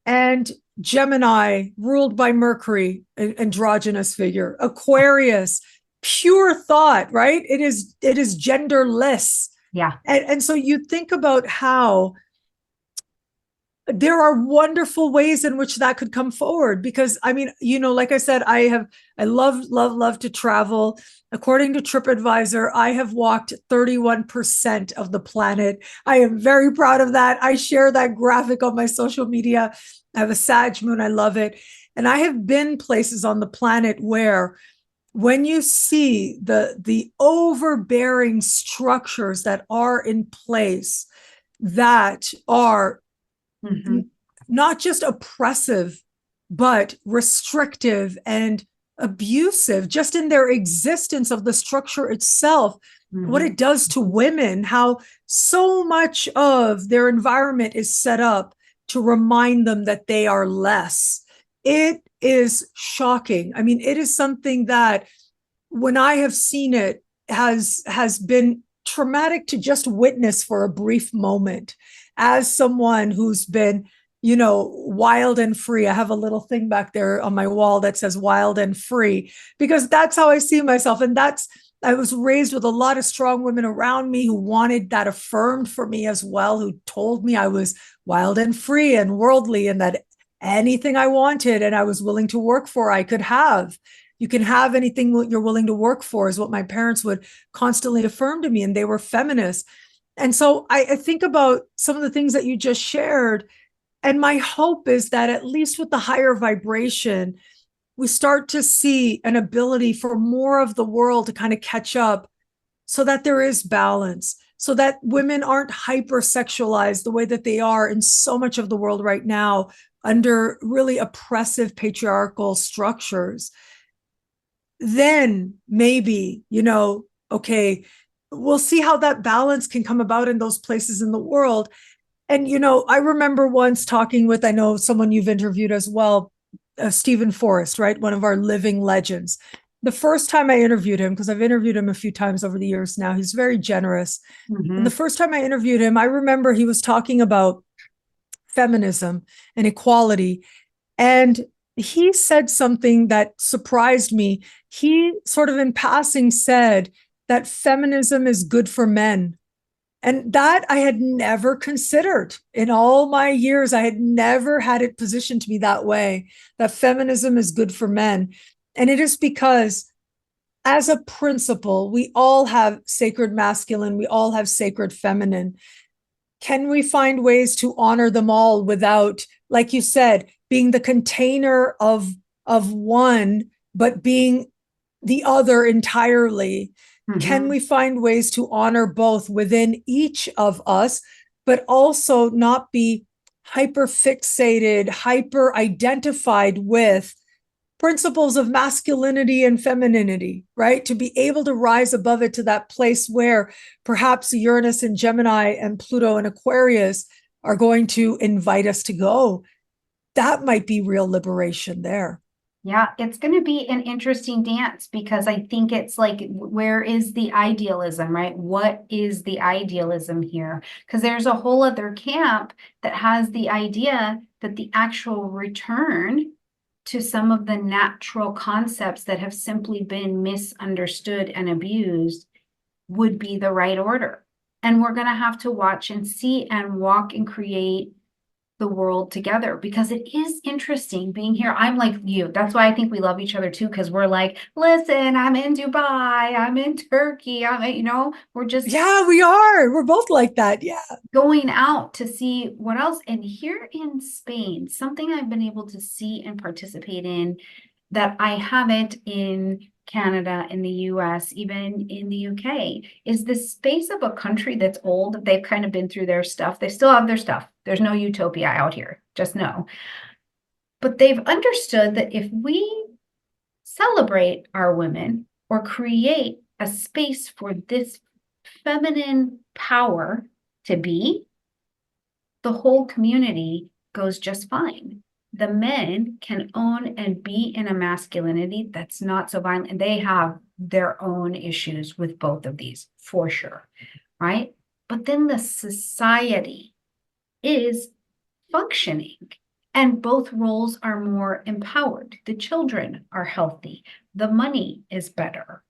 And Gemini, ruled by Mercury, an androgynous figure. Aquarius, pure thought, right? It is genderless. Yeah. And so you think about how there are wonderful ways in which that could come forward, because I mean, like I said, I love to travel. According to TripAdvisor, I have walked 31% of the planet. I am very proud of that. I share that graphic on my social media. I have a Sag moon. I love it. And I have been places on the planet where when you see the overbearing structures that are in place that are Hmm. not just oppressive, but restrictive and abusive just in their existence of the structure itself, what Hmm. it does to women, how so much of their environment is set up to remind them that they are less. It is shocking. I mean, it is something that when I have seen it has been traumatic to just witness for a brief moment as someone who's been wild and free. I have a little thing back there on my wall that says wild and free because that's how I see myself. And I was raised with a lot of strong women around me who wanted that affirmed for me as well, who told me I was wild and free and worldly and that anything I wanted and I was willing to work for, I could have. You can have anything you're willing to work for, is what my parents would constantly affirm to me. And they were feminists. And so I think about some of the things that you just shared. And my hope is that at least with the higher vibration, we start to see an ability for more of the world to kind of catch up so that there is balance, so that women aren't hypersexualized the way that they are in so much of the world right now under really oppressive patriarchal structures. Then maybe, okay, we'll see how that balance can come about in those places in the world. And, I remember once talking with, I know someone you've interviewed as well, Stephen Forrest, right? One of our living legends. The first time I interviewed him, because I've interviewed him a few times over the years now, he's very generous. And the Hmm. first time I interviewed him, I remember he was talking about feminism and equality. And he said something that surprised me. He sort of in passing said that feminism is good for men. And that I had never considered in all my years. I had never had it positioned to me that way, that feminism is good for men. And it is because, as a principle, we all have sacred masculine, we all have sacred feminine. Can we find ways to honor them all without, like you said, being the container of one, but being the other entirely? Can Hmm. we find ways to honor both within each of us, but also not be hyper fixated, hyper identified with principles of masculinity and femininity, right? To be able to rise above it to that place where perhaps Uranus and Gemini and Pluto and Aquarius are going to invite us to go. That might be real liberation there. Yeah, it's going to be an interesting dance because I think it's like, where is the idealism, right? What is the idealism here? Because there's a whole other camp that has the idea that the actual return to some of the natural concepts that have simply been misunderstood and abused would be the right order. And we're going to have to watch and see and walk and create the world together, because it is interesting being here. I'm like you. That's why I think we love each other too, because we're like, listen, I'm in Dubai, I'm in Turkey, we're just Yeah, we are. We're both like that. Yeah. going out to see what else. And here in Spain, something I've been able to see and participate in that I haven't in Canada, in the US, even in the UK, is the space of a country that's old. They've kind of been through their stuff. They still have their stuff. There's no utopia out here, just know. But they've understood that if we celebrate our women or create a space for this feminine power to be, the whole community goes just fine. The men can own and be in a masculinity that's not so violent. And they have their own issues with both of these for sure, right? But then the society is functioning and both roles are more empowered. The children are healthy. The money is better,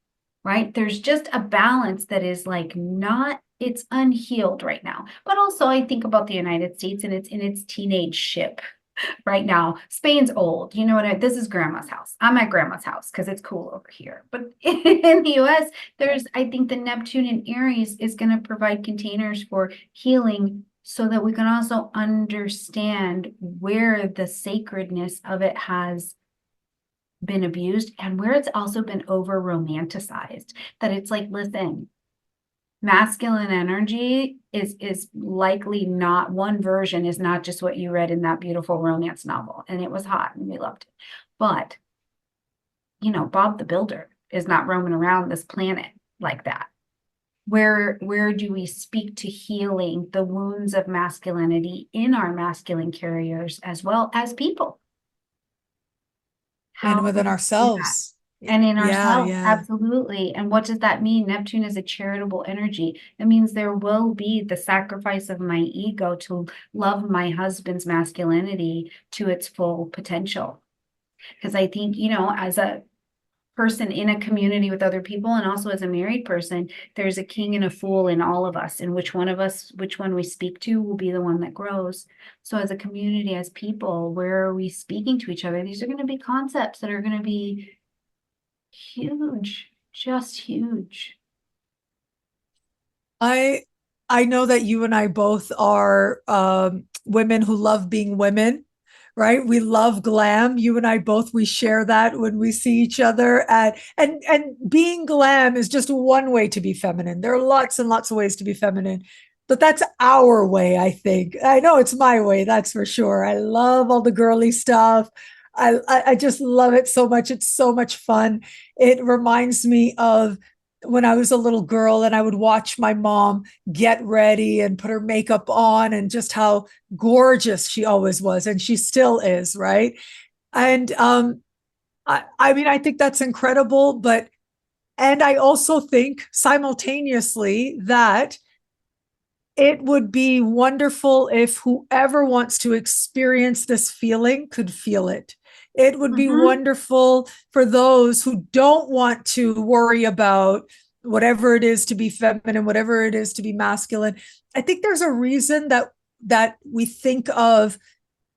right? There's just a balance that is like not, it's unhealed right now. But also, I think about the United States and it's in its teenage ship right now. Spain's old. You know what? This is grandma's house. I'm at grandma's house because it's cool over here. But in the US, I think the Neptune in Aries is going to provide containers for healing so that we can also understand where the sacredness of it has been abused and where it's also been over romanticized. That it's like, listen, masculine energy is likely not, one version is not just what you read in that beautiful romance novel, and it was hot and we loved it. But Bob the Builder is not roaming around this planet like that. Where do we speak to healing the wounds of masculinity in our masculine carriers as well as people? And How do within we do that? ourselves. And in Yeah, ourselves, yeah. absolutely. And what does that mean? Neptune is a charitable energy. It means there will be the sacrifice of my ego to love my husband's masculinity to its full potential. Because I think, as a person in a community with other people and also as a married person, there's a king and a fool in all of us. And which one we speak to will be the one that grows. So as a community, as people, where are we speaking to each other? These are going to be concepts that are going to be huge, just huge. I I know that you and I both are women who love being women, right? We love glam. You and I both, we share that when we see each other. And being glam is just one way to be feminine. There are lots and lots of ways to be feminine, but that's our way, I think. I know it's my way, that's for sure. I love all the girly stuff. I just love it so much. It's so much fun. It reminds me of when I was a little girl and I would watch my mom get ready and put her makeup on and just how gorgeous she always was. And she still is, right? And I mean, I think that's incredible. And I also think simultaneously that it would be wonderful if whoever wants to experience this feeling could feel it. It would be Mm-hmm. wonderful for those who don't want to worry about whatever it is to be feminine, whatever it is to be masculine. I think there's a reason that we think of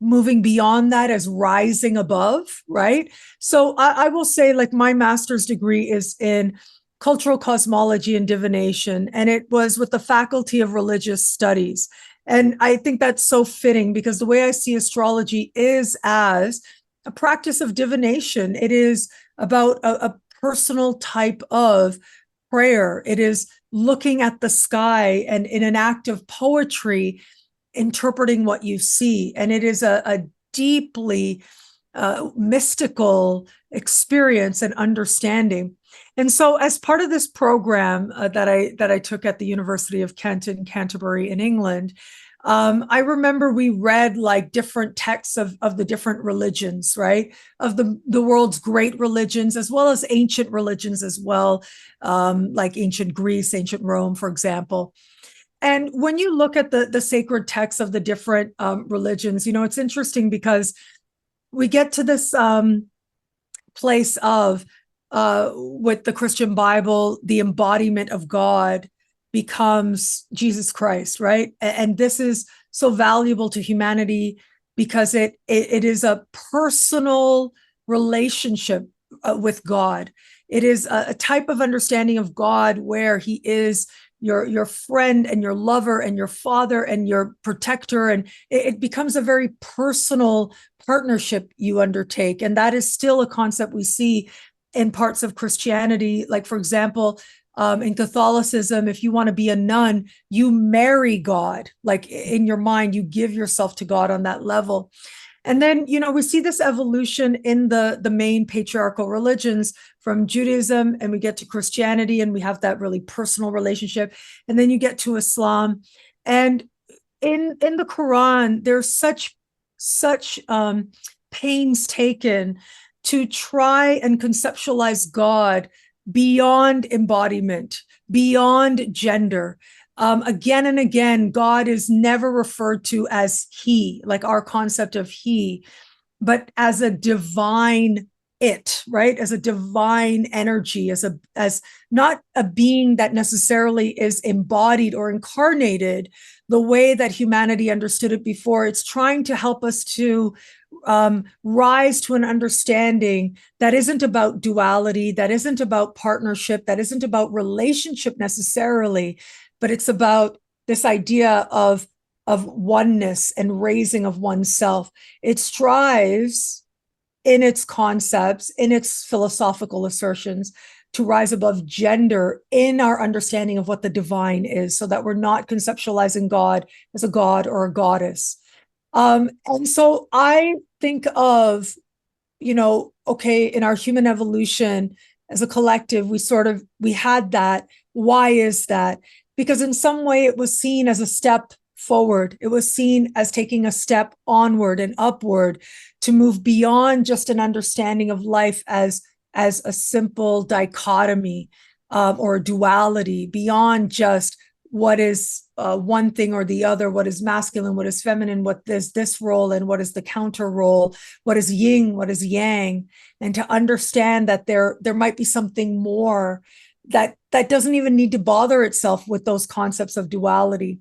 moving beyond that as rising above, right? So I will say, like, my master's degree is in cultural cosmology and divination, and it was with the Faculty of Religious Studies. And I think that's so fitting because the way I see astrology is as a practice of divination. It is about a personal type of prayer. It is looking at the sky and in an act of poetry, interpreting what you see. And it is a deeply mystical experience and understanding. And so, as part of this program that I took at the University of Kent in Canterbury in England, I remember we read like different texts of the different religions, right? Of the world's great religions, as well as ancient religions as well, like ancient Greece, ancient Rome, for example. And when you look at the sacred texts of the different religions, it's interesting because we get to this place of with the Christian Bible, the embodiment of God becomes Jesus Christ, right? And this is so valuable to humanity because it is a personal relationship with God. It is a type of understanding of God where He is your friend and your lover and your father and your protector, and it becomes a very personal partnership you undertake. And that is still a concept we see in parts of Christianity. Like, for example, in Catholicism, if you want to be a nun, you marry God. Like, in your mind, you give yourself to God on that level. And then, we see this evolution in the main patriarchal religions, from Judaism, and we get to Christianity, and we have that really personal relationship. And then you get to Islam. And in the Quran, there's such pains taken to try and conceptualize God beyond embodiment, beyond gender. Again and again, God is never referred to as He, like our concept of He, but as a divine it, right? As a divine energy, as not a being that necessarily is embodied or incarnated the way that humanity understood it before. It's trying to help us to rise to an understanding that isn't about duality, that isn't about partnership, that isn't about relationship necessarily, but it's about this idea of oneness and raising of oneself. It strives in its concepts, in its philosophical assertions, to rise above gender in our understanding of what the divine is, so that we're not conceptualizing God as a god or a goddess. And so I think of, okay, in our human evolution as a collective, we had that. Why is that? Because in some way it was seen as a step forward. It was seen as taking a step onward and upward, to move beyond just an understanding of life as a simple dichotomy, or duality, beyond just what is one thing or the other, what is masculine, what is feminine, what is this role and what is the counter role, what is yin, what is yang, and to understand that there might be something more that doesn't even need to bother itself with those concepts of duality.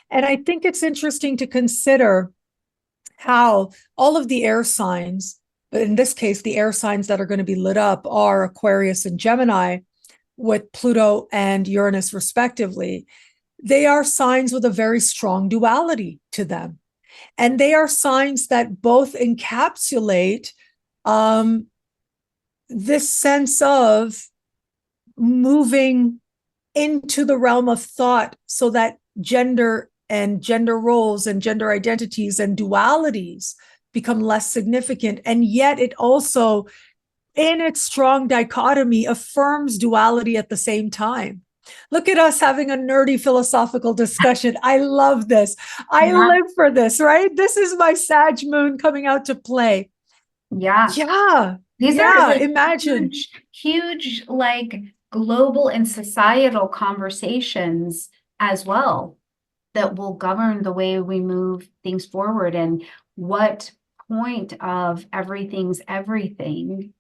And I think it's interesting to consider how all of the air signs, but in this case, the air signs that are going to be lit up are Aquarius and Gemini, with Pluto and Uranus respectively. They are signs with a very strong duality to them. And they are signs that both encapsulate this sense of moving into the realm of thought, so that gender and gender roles and gender identities and dualities become less significant. And yet it also, in its strong dichotomy, affirms duality at the same time. Look at us having a nerdy philosophical discussion. I love this. I Yeah. live for this, right? This is my Sag moon coming out to play. Yeah. Yeah. These are Yeah. like Imagine. huge, like global and societal conversations as well that will govern the way we move things forward. And what point of everything's everything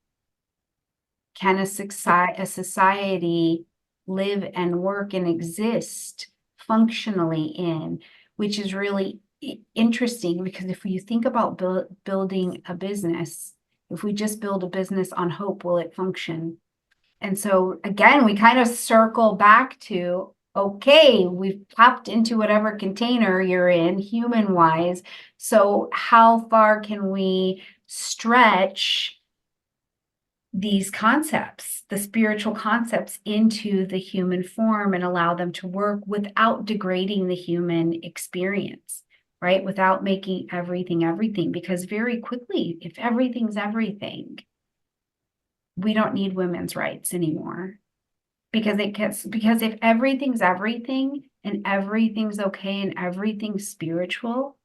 can a society live and work and exist functionally in, which is really interesting, because if you think about building a business, if we just build a business on hope, will it function? And so again, we kind of circle back to, okay, we've popped into whatever container you're in, human wise. So how far can we stretch these concepts, the spiritual concepts, into the human form and allow them to work without degrading the human experience, right? Without making everything everything. Because very quickly, if everything's everything, we don't need women's rights anymore. Because if everything's everything and everything's okay and everything's spiritual,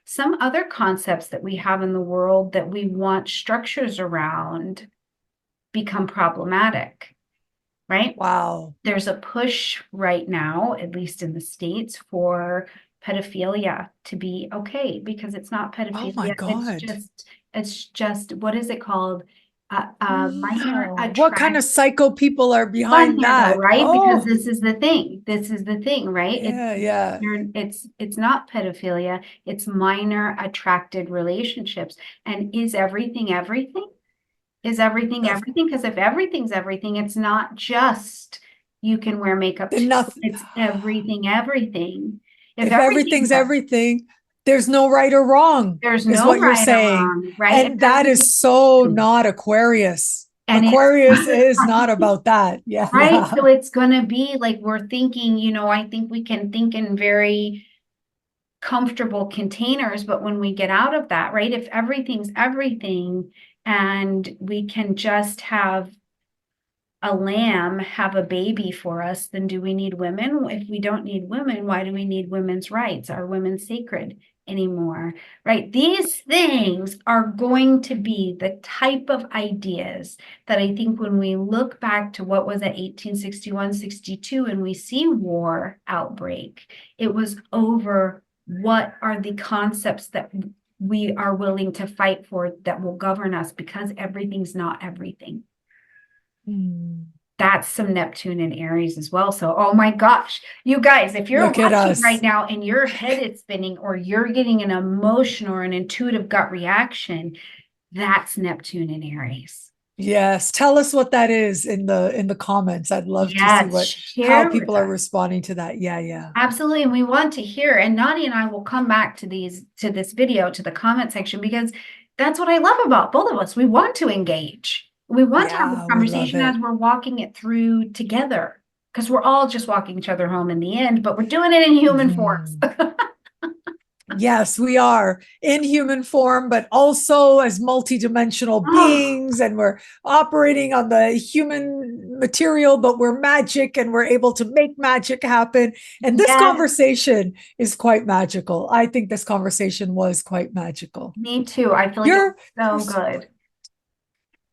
some other concepts that we have in the world that we want structures around become problematic, right? Wow. There's a push right now, at least in the States, for pedophilia to be okay, because it's not Oh my pedophilia. God. It's just, what is it called? minor Wow. What kind attract. of psycho people are Fun behind here though, that? right? Because Oh, this is the thing. This is the thing, right? yeah, yeah. It's not pedophilia, it's minor attracted relationships. And is everything everything? Is everything Of everything? Because if everything's everything, it's not just you can wear makeup too. enough. It's everything, everything. If If everything's everything's everything, there's no right or wrong, there's is no what you're right or saying. wrong, right? If And that everything, is so not Aquarius. and it's Aquarius is not about that. Yeah, right. yeah. So it's going to be like we're thinking, I think we can think in very comfortable containers, but when we get out of that, right? If everything's everything and we can just have a lamb have a baby for us, then do we need women? If we don't need women, why do we need women's rights? Are women sacred anymore? Right? These things are going to be the type of ideas that I think when we look back to what was at 1861, 62, and we see war outbreak, it was over what are the concepts that we are willing to fight for that will govern us because everything's not everything. Hmm. That's some Neptune in Aries as well. So, oh my gosh, you guys, if you're Look at watching right us. now and your head is spinning or you're getting an emotion or an intuitive gut reaction, that's Neptune in Aries. Yes. Tell us what that is in the comments. I'd love to see Yes, what how share people with are us. responding to that. Yeah, yeah. Absolutely. And we want to hear, and Nadia and I will come back to this video, to the comment section, because that's what I love about both of us. We want to engage. We want to have a Yeah, we love conversation as it. we're walking it through together, because we're all just walking each other home in the end, but we're doing it in human forms. Mhm. Yes, we are in human form, but also as multidimensional Oh, beings, and we're operating on the human material, but we're magic and we're able to make magic happen. And this yes, conversation is quite magical. I think this conversation was quite magical. me too. I feel like it was You're you're so so good.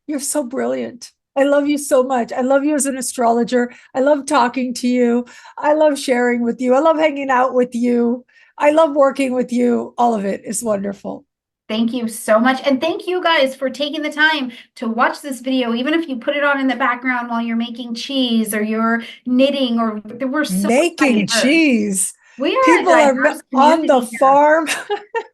you're so brilliant. I love you so much. I love you as an astrologer. I love talking to you. I love sharing with you. I love hanging out with you. I love working with you. All of it is wonderful. Thank you so much. And thank you guys for taking the time to watch this video, even if you put it on in the background while you're making cheese or you're knitting, or we're so Making diverse. cheese. We are a People are diverse on the community here. farm.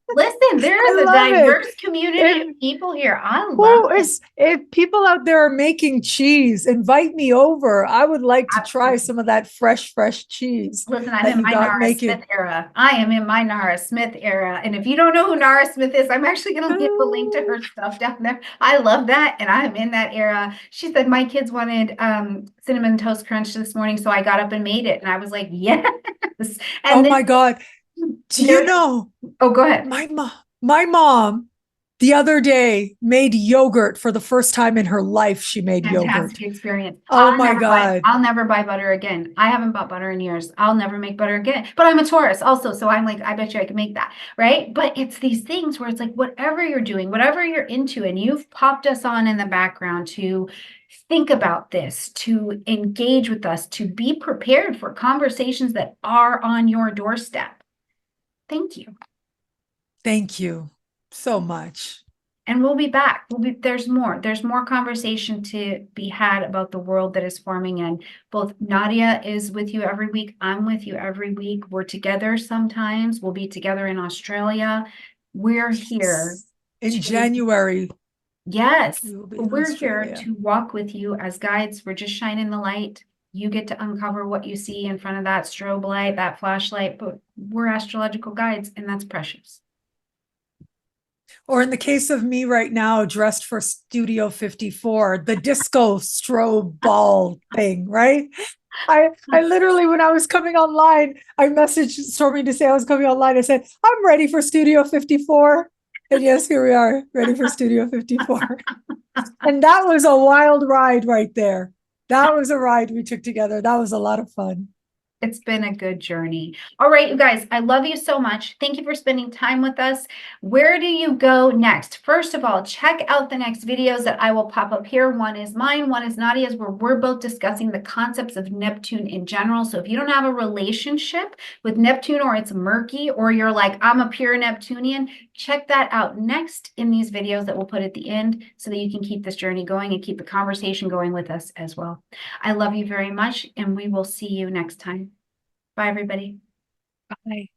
Listen, there I is a love it. diverse community of If people here. I love who it. is if people out there are making cheese, invite me over. I would like to try Absolutely. some of that fresh cheese Listen, I'm that in you my got Nara making. Smith era. I am in my Nara Smith era. And if you don't know who Nara Smith is, I'm actually going to leave a link to her stuff down there. I love that. And I'm in that era. She said my kids wanted cinnamon toast crunch this morning. So I got up and made it. And I was like, yes. Oh And then my God. Do you there's, know oh, go ahead. my mom the other day made yogurt for the first time in her life. She made yogurt. Fantastic experience. Oh my God. I'll never buy butter again. I haven't bought butter in years. I'll never make butter again. But I'm a Taurus also, so I'm like, I bet you I can make that, right? But it's these things where it's like whatever you're doing, whatever you're into, and you've popped us on in the background to think about this, to engage with us, to be prepared for conversations that are on your doorstep. Thank you. Thank you so much. And we'll be back. There's more conversation to be had about the world that is forming. And both Nadia is with you every week. I'm with you every week. We're together sometimes. We'll be together in Australia. We're here In to, January, yes, we will be in we're here Australia. to walk with you as guides. We're just shining the light. You get to uncover what you see in front of that strobe light, that flashlight, but we're astrological guides, and that's precious. Or in the case of me right now, dressed for Studio 54, the disco strobe ball thing, right? I literally, when I was coming online, I messaged Stormie to say I was coming online. I said, I'm ready for Studio 54. And yes, here we are, ready for Studio 54. And that was a wild ride right there. That was a ride we took together. That was a lot of fun. It's been a good journey. All right, you guys, I love you so much. Thank you for spending time with us. Where do you go next? First of all, check out the next videos that I will pop up here. One is mine, one is Nadia's, where we're both discussing the concepts of Neptune in general. So if you don't have a relationship with Neptune, or it's murky, or you're like, I'm a pure Neptunian, check that out next in these videos that we'll put at the end so that you can keep this journey going and keep the conversation going with us as well. I love you very much, and we will see you next time. Bye, everybody. Bye.